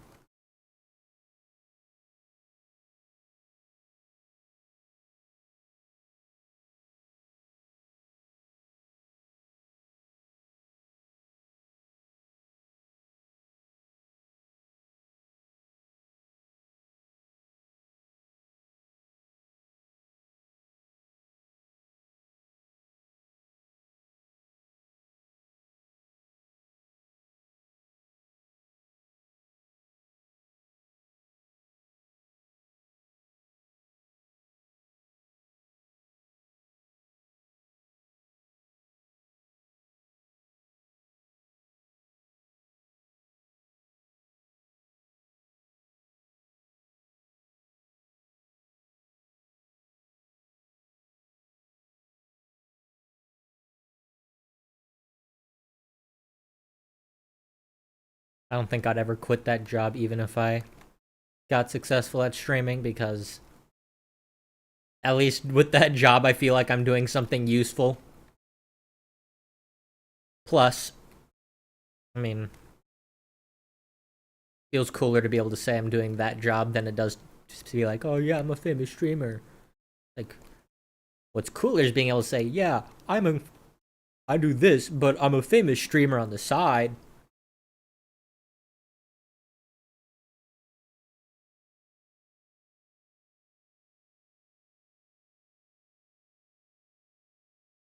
I don't think I'd ever quit that job even if I got successful at streaming, because at least with that job I feel like I'm doing something useful. Plus, I mean, feels cooler to be able to say I'm doing that job than it does just to be like, oh yeah, I'm a famous streamer. Like, what's cooler is being able to say, yeah, I do this, but I'm a famous streamer on the side.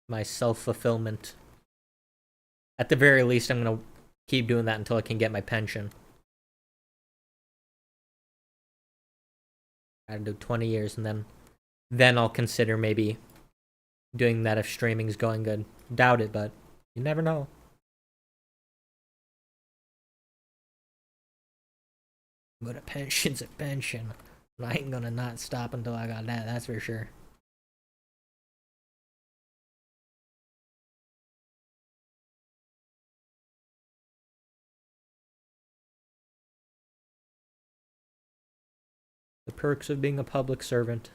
My self-fulfillment. At the very least, I'm gonna keep doing that until I can get my pension. I gotta do 20 years, and then I'll consider maybe doing that if streaming's going good. Doubt it, but you never know. But a pension's a pension. And I ain't gonna not stop until I got that, that's for sure. The perks of being a public servant.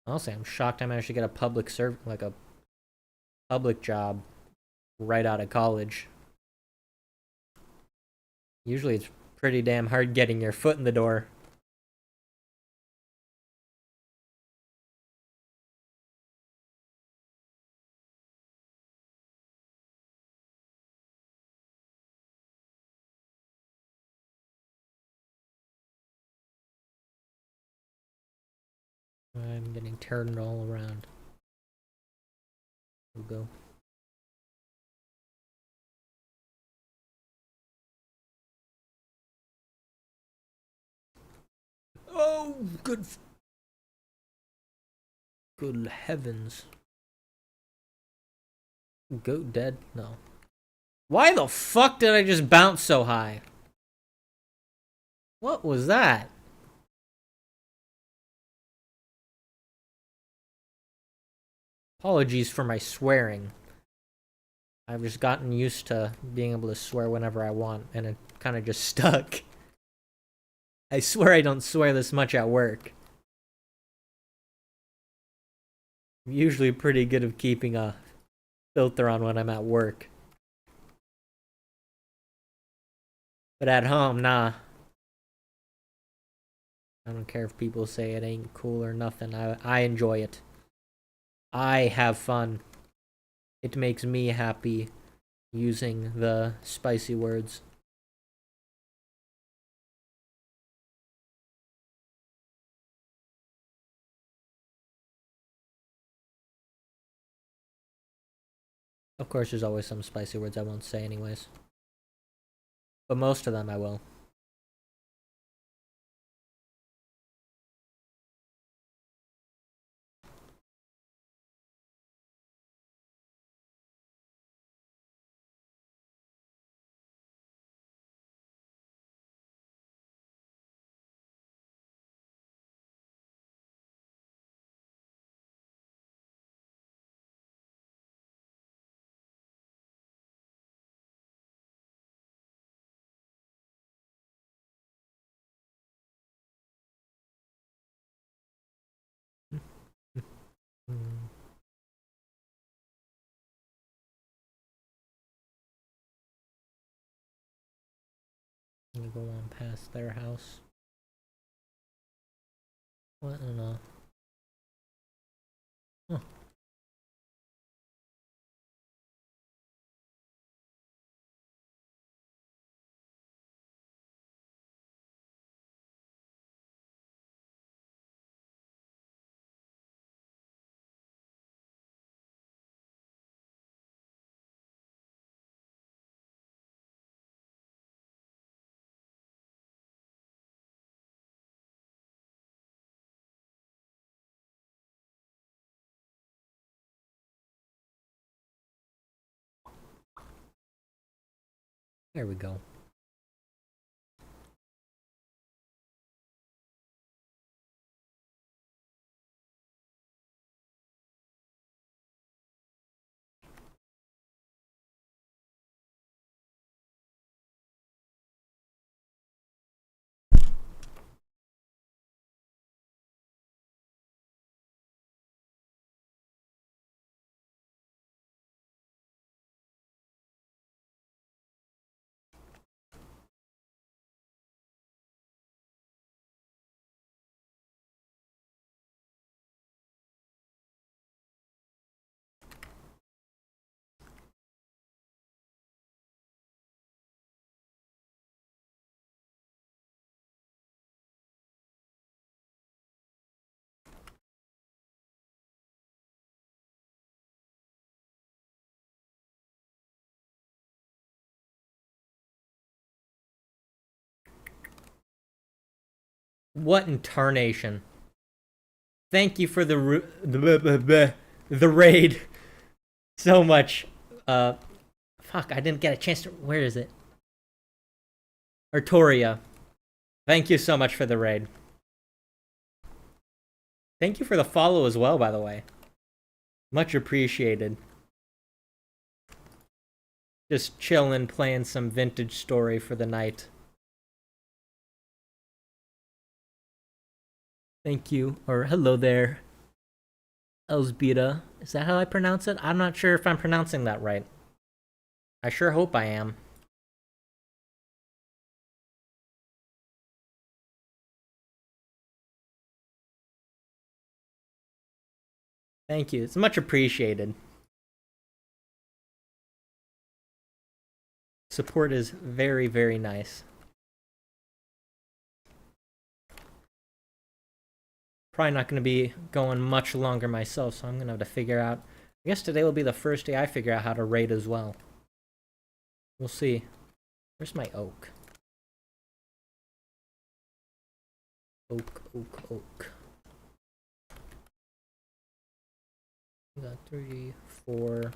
Honestly, I'm shocked I managed to get a like a public job right out of college. Usually it's pretty damn hard getting your foot in the door. I'm getting turned all around. We'll go. Oh, good heavens. Goat dead? No. Why the fuck did I just bounce so high? What was that? Apologies for my swearing. I've just gotten used to being able to swear whenever I want, and it kind of just stuck. I swear I don't swear this much at work. I'm usually pretty good at keeping a filter on when I'm at work. But at home, nah. I don't care if people say it ain't cool or nothing. I enjoy it. I have fun. It makes me happy using the spicy words. Of course, there's always some spicy words I won't say anyways. But most of them I will. I'm gonna go on past their house. What in a... Huh. There we go. What in tarnation? Thank you for the raid so much. Fuck, I didn't get a chance to. Where is it? Artoria. Thank you so much for the raid. Thank you for the follow as well, by the way. Much appreciated. Just chilling, playing some vintage story for the night. Thank you, or hello there, Elsbeta. Is that how I pronounce it? I'm not sure if I'm pronouncing that right. I sure hope I am. Thank you. It's much appreciated. Support is very, very nice. Probably not going to be going much longer myself, so I'm going to have to figure out. I guess today will be the first day I figure out how to raid as well. We'll see. Where's my oak? Oak, oak, oak. We got 3, 4.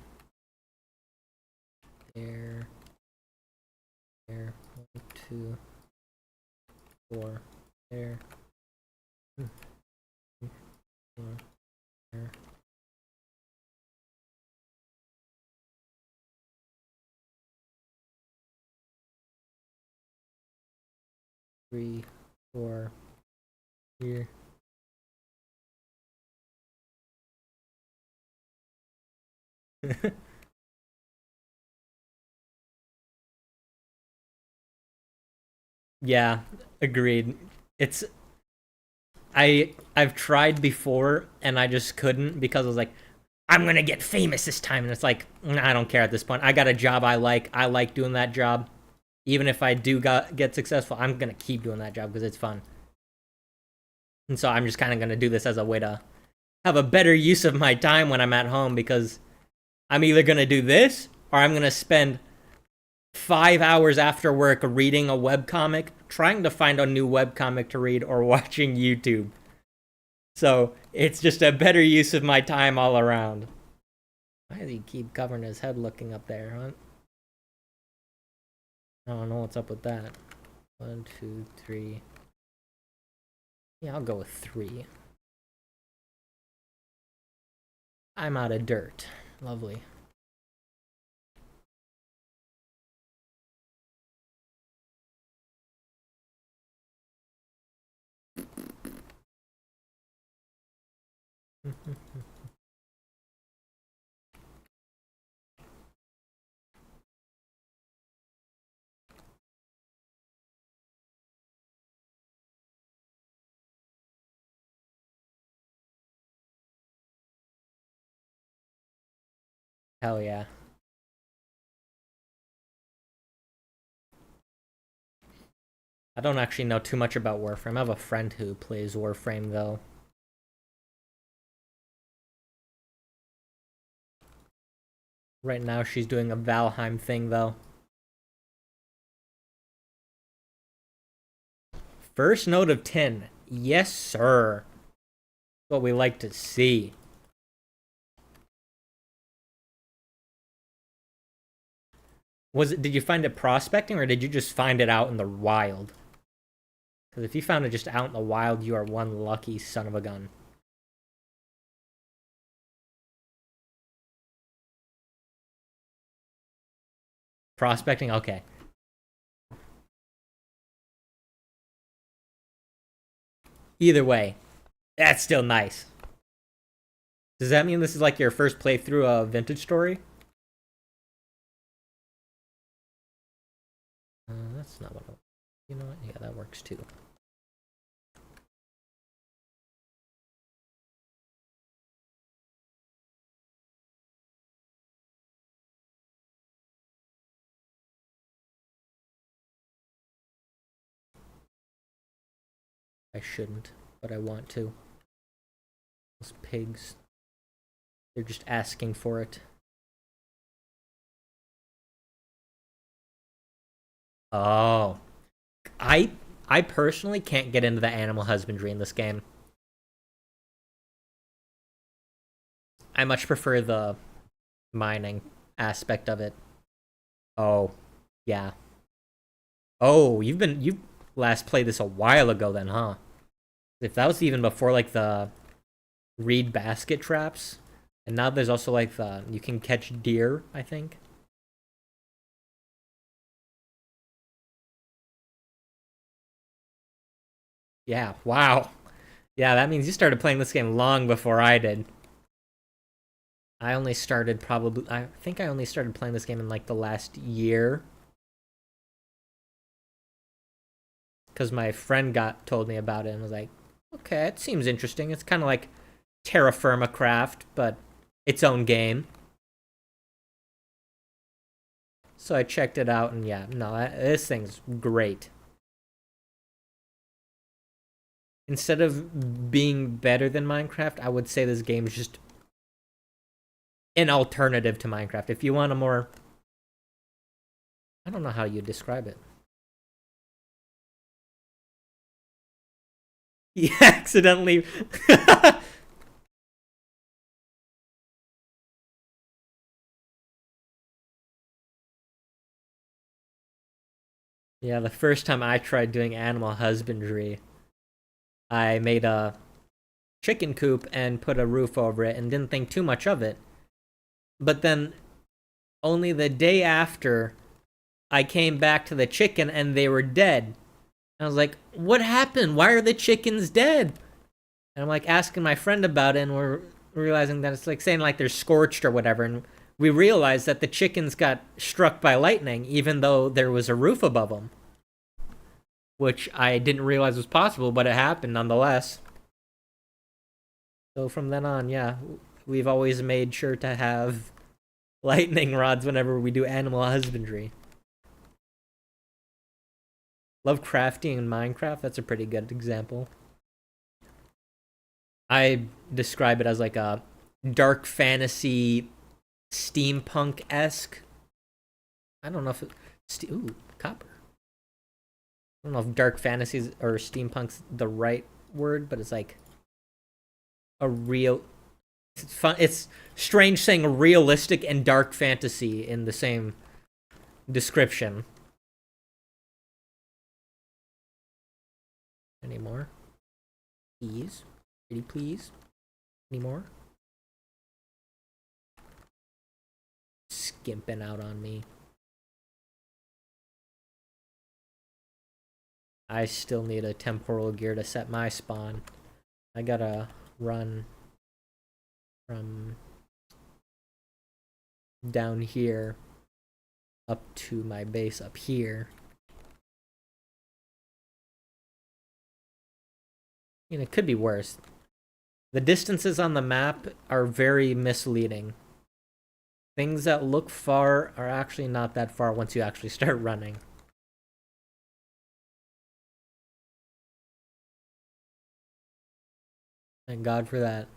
There. 1, 2, 4. There. 4. There. 3, 4. Here. Yeah, agreed. It's I've tried before and I just couldn't because I was like, I'm gonna get famous this time, and it's like, I don't care at this point. I got a job I like. I like doing that job. Even if I do get successful, I'm gonna keep doing that job because it's fun. And so I'm just kind of gonna do this as a way to have a better use of my time when I'm at home, because I'm either gonna do this or I'm gonna spend 5 hours after work reading a webcomic, trying to find a new webcomic to read, or watching YouTube. So it's just a better use of my time all around. Why does he keep covering his head looking up there, huh? I don't know what's up with that. 1, 2, 3. Yeah, I'll go with 3. I'm out of dirt. Lovely. Hell yeah. I don't actually know too much about Warframe. I have a friend who plays Warframe, though. Right now, she's doing a Valheim thing, though. First note of 10. Yes, sir. What we like to see. Did you find it prospecting, or did you just find it out in the wild? Because if you found it just out in the wild, you are one lucky son of a gun. Prospecting? Okay. Either way, that's still nice. Does that mean this is like your first playthrough of Vintage Story? That's not what I... You know what? Yeah, that works too. I shouldn't, but I want to. Those pigs. They're just asking for it. Oh. I personally can't get into the animal husbandry in this game. I much prefer the mining aspect of it. Oh, yeah. Oh, you last played this a while ago then, huh? If that was even before like the reed basket traps, and now there's also like the you can catch deer, I think. Yeah, wow. Yeah, that means you started playing this game long before I did. I only started probably I think I only started playing this game in like the last year because my friend got told me about it and was like, okay, it seems interesting. It's kind of like Terra Firma Craft, but its own game. So I checked it out, and yeah, no, this thing's great. Instead of being better than Minecraft, I would say this game is just an alternative to Minecraft. If you want a more, I don't know how you describe it. He accidentally. Yeah, the first time I tried doing animal husbandry, I made a chicken coop and put a roof over it and didn't think too much of it. But then only the day after, I came back to the chicken and they were dead. I was like, what happened? Why are the chickens dead? And I'm like asking my friend about it, and we're realizing that it's like saying like they're scorched or whatever. And we realized that the chickens got struck by lightning, even though there was a roof above them, which I didn't realize was possible, but it happened nonetheless. So from then on, yeah, we've always made sure to have lightning rods whenever we do animal husbandry. Love crafting in Minecraft. That's a pretty good example. I describe it as like a dark fantasy steampunk esque. I don't know if ooh, copper. I don't know if dark fantasies or steampunk's the right word, but it's like a real. It's fun. It's strange saying realistic and dark fantasy in the same description. Any more? Please, pretty please. Any more? Skimping out on me. I still need a temporal gear to set my spawn. I gotta run from down here up to my base up here. You know, it could be worse. The distances on the map are very misleading. Things that look far are actually not that far once you actually start running. Thank God for that.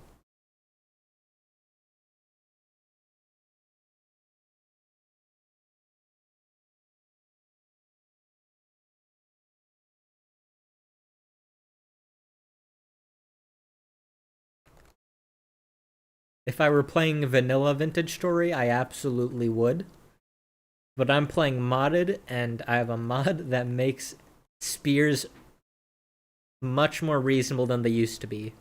If I were playing vanilla Vintage Story, I absolutely would. But I'm playing modded, and I have a mod that makes spears much more reasonable than they used to be.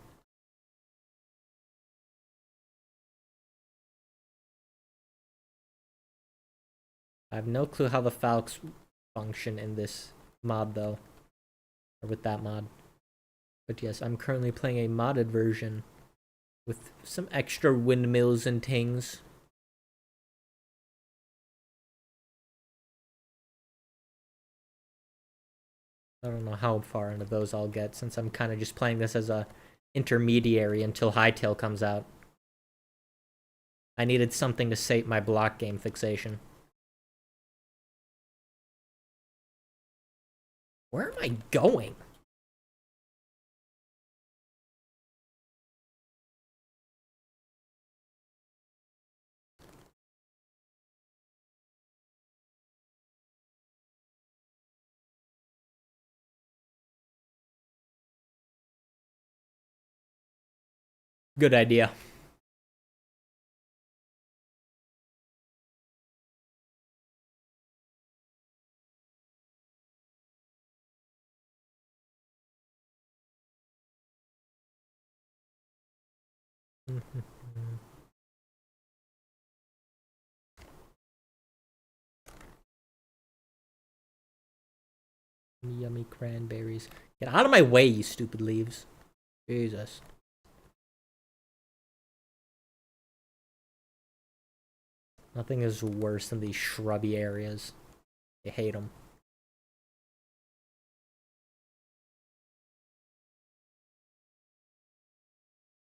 I have no clue how the falcons function in this mod, though. Or with that mod. But yes, I'm currently playing a modded version with some extra windmills and things. I don't know how far into those I'll get, since I'm kind of just playing this as a intermediary until Hytale comes out. I needed something to sate my block game fixation. Where am I going? Good idea. Yummy cranberries. Get out of my way, you stupid leaves. Jesus. Nothing is worse than these shrubby areas. I hate them.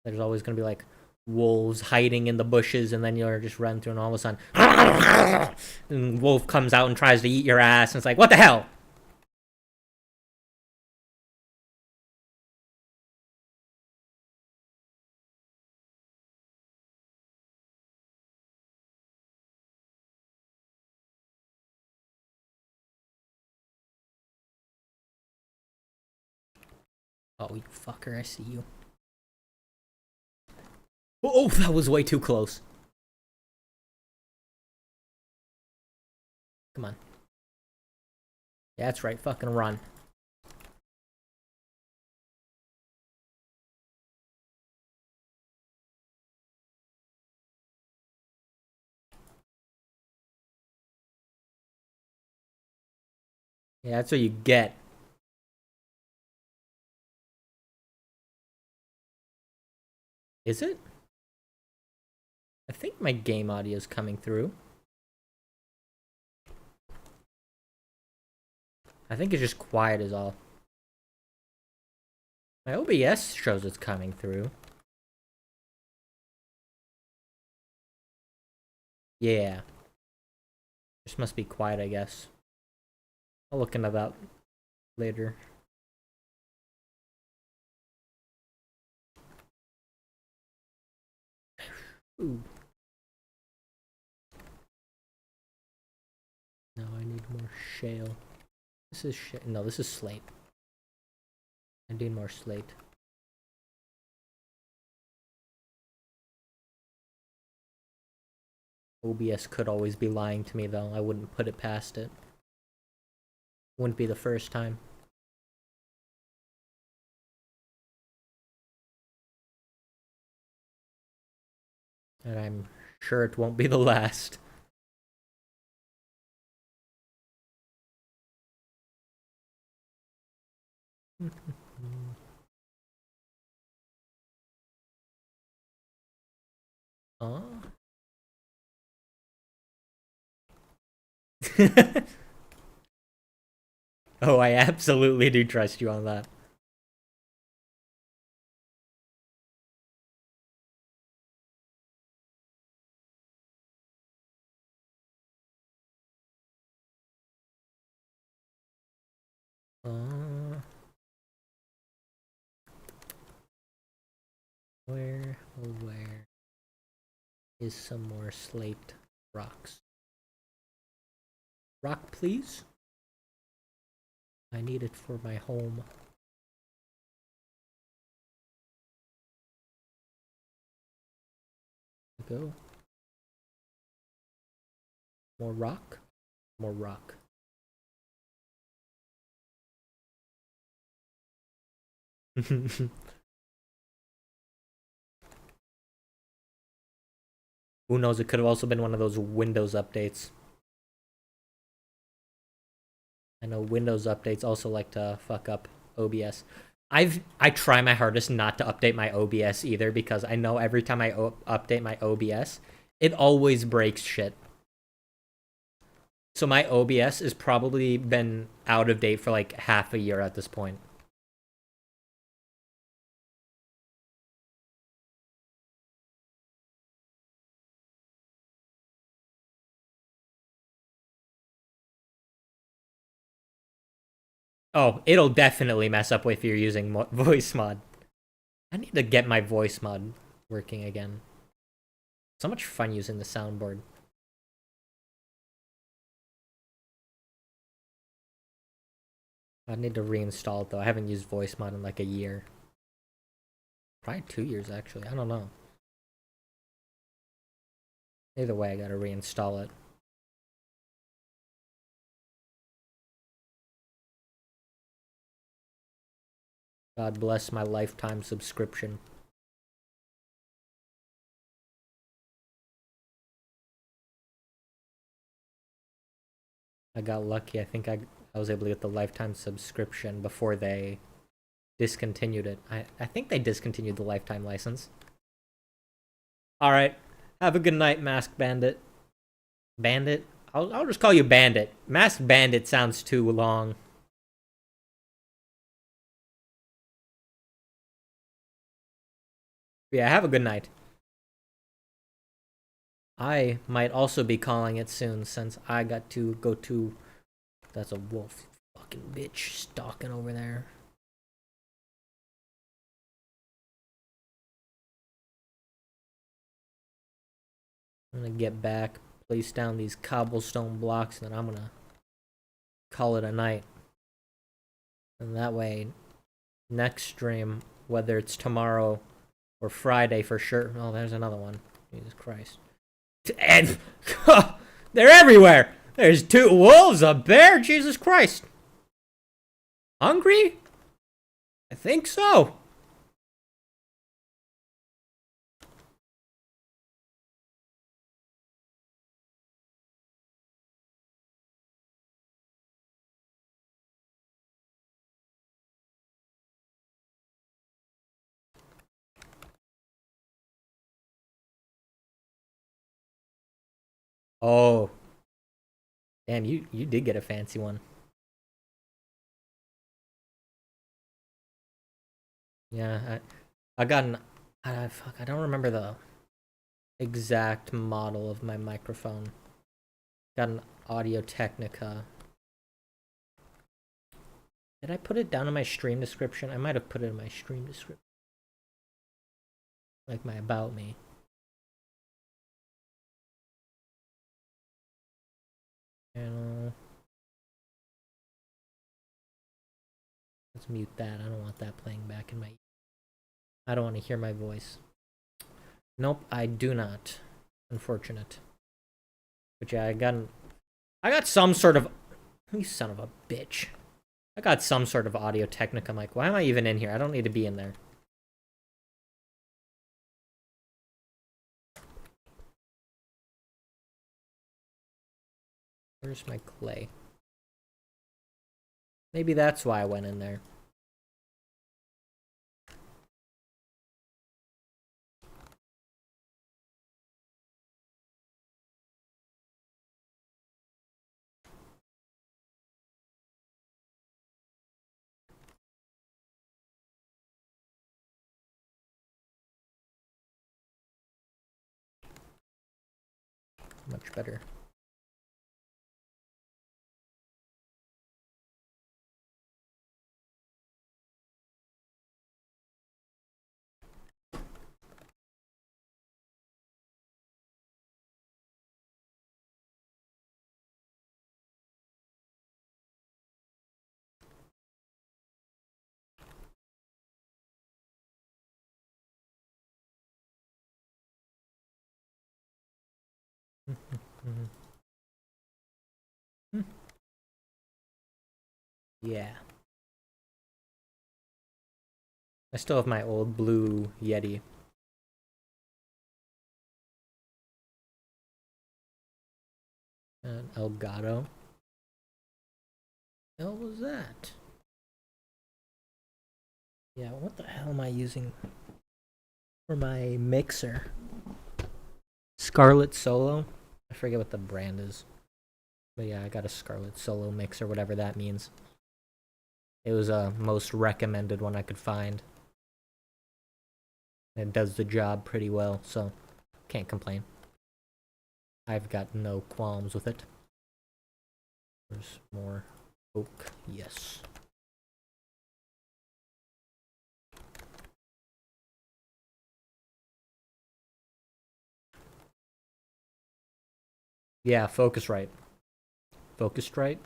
There's always gonna be like wolves hiding in the bushes, and then you're just run through, and all of a sudden, and wolf comes out and tries to eat your ass, and it's like, what the hell? Oh, you fucker! I see you. Oh, that was way too close. Come on. Yeah, that's right. Fucking run. Yeah, that's what you get. Is it? I think my game audio is coming through. I think it's just quiet is all. My OBS shows it's coming through. Yeah. This must be quiet, I guess. I'll look into that later. Ooh. No, I need more shale. This is shit. No, this is slate. I need more slate. OBS could always be lying to me, though. I wouldn't put it past it. Wouldn't be the first time. And I'm sure it won't be the last. Oh. Oh, I absolutely do trust you on that. Uh, where is some more slate rocks? Rock, please? I need it for my home. Go. More rock? More rock. Who knows, it could have also been one of those Windows updates. I know Windows updates also like to fuck up OBS. I try my hardest not to update my OBS either, because I know every time I update my OBS, it always breaks shit. So my OBS has probably been out of date for like half a year at this point. Oh, it'll definitely mess up if you're using voice mod. I need to get my voice mod working again. So much fun using the soundboard. I need to reinstall it though. I haven't used voice mod in like a year. Probably 2 years, actually. I don't know. Either way, I gotta reinstall it. God bless my lifetime subscription. I got lucky. I think I was able to get the lifetime subscription before they discontinued it. I think they discontinued the lifetime license. Alright. Have a good night, Masked Bandit. Bandit? I'll just call you Bandit. Masked Bandit sounds too long. Yeah, have a good night. I might also be calling it soon since I got to go to... That's a wolf. Fucking bitch stalking over there. I'm gonna get back, place down these cobblestone blocks, and then I'm gonna call it a night. And that way, next stream, whether it's tomorrow or Friday for sure. Oh, there's another one. Jesus Christ. And they're everywhere. There's 2 wolves, a bear. Jesus Christ. Hungry? I think so. Oh. Damn, you did get a fancy one. Yeah, I got an... fuck, I don't remember the exact model of my microphone. Got an Audio Technica. Did I put it down in my stream description? I might have put it in my stream description. Like my About Me. Channel. Let's mute that. I don't want that playing back in my... I don't want to hear my voice. Nope, I do not. Unfortunate. But yeah, I got some sort of... You son of a bitch. I got some sort of Audio Technica mic. Why am I even in here? I don't need to be in there. Where's my clay? Maybe that's why I went in there. Much better. Yeah. I still have my old blue Yeti. And Elgato. The hell was that? Yeah, what the hell am I using for my mixer? Scarlet Solo? I forget what the brand is. But yeah, I got a Scarlet Solo mixer, whatever that means. It was a most recommended one I could find. It does the job pretty well, so can't complain. I've got no qualms with it. There's more oak, yes. Yeah, Focusrite. Focusrite?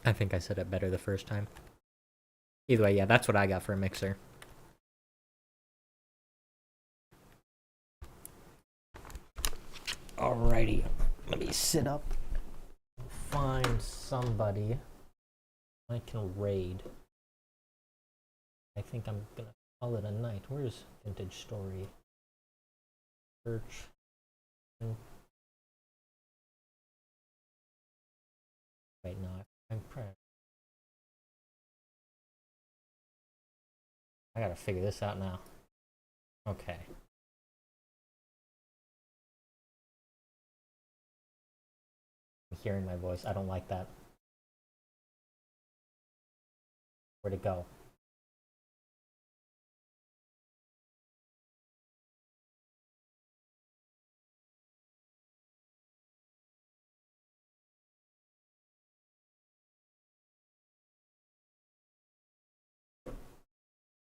I think I said it better the first time. Either way, yeah, that's what I got for a mixer. Alrighty, let me sit up. Find somebody I can raid. I think I'm gonna call it a night. Where's Vintage Story? Search. Right now, I'm I gotta figure this out now. Okay. I'm hearing my voice. I don't like that. Where'd it go?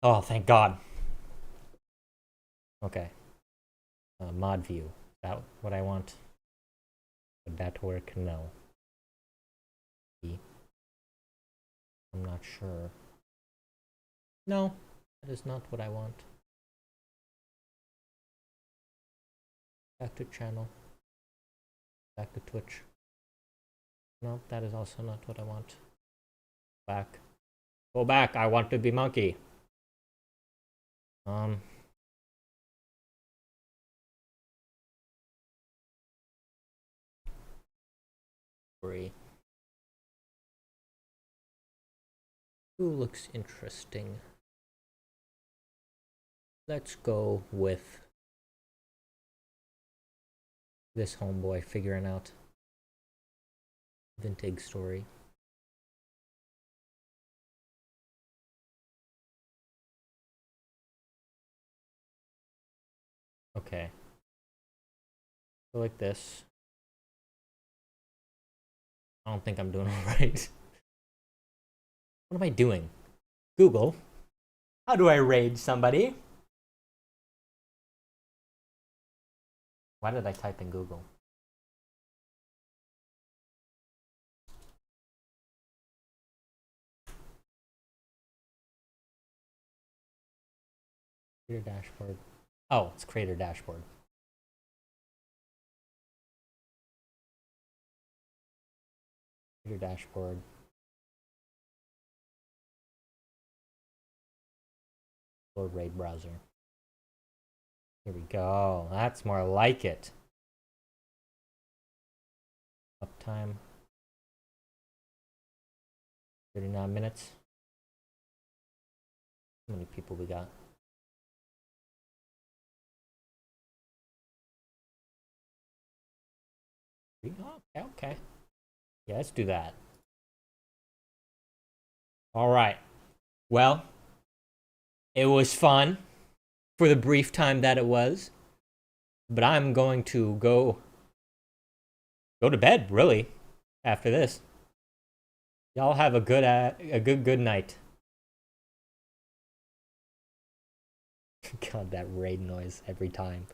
Oh, thank God. Okay. Mod view. Is that what I want? Would that work? No. I'm not sure. No, that is not what I want. Back to channel. Back to Twitch. No, that is also not what I want. Back. Go back. I want to be monkey. Free. Who looks interesting? Let's go with this homeboy figuring out Vintage Story. Okay. Go like this. I don't think I'm doing all right. What am I doing? Google. How do I raid somebody? Why did I type in Google? Creator dashboard. Oh, it's creator dashboard. Creator dashboard. Or raid browser. Here we go. That's more like it. Uptime. 39 minutes. How many people we got? Oh, okay. Yeah, let's do that. All right. Well, it was fun for the brief time that it was, but I'm going to go to bed, really, after this. Y'all have a good night. God, that raid noise every time.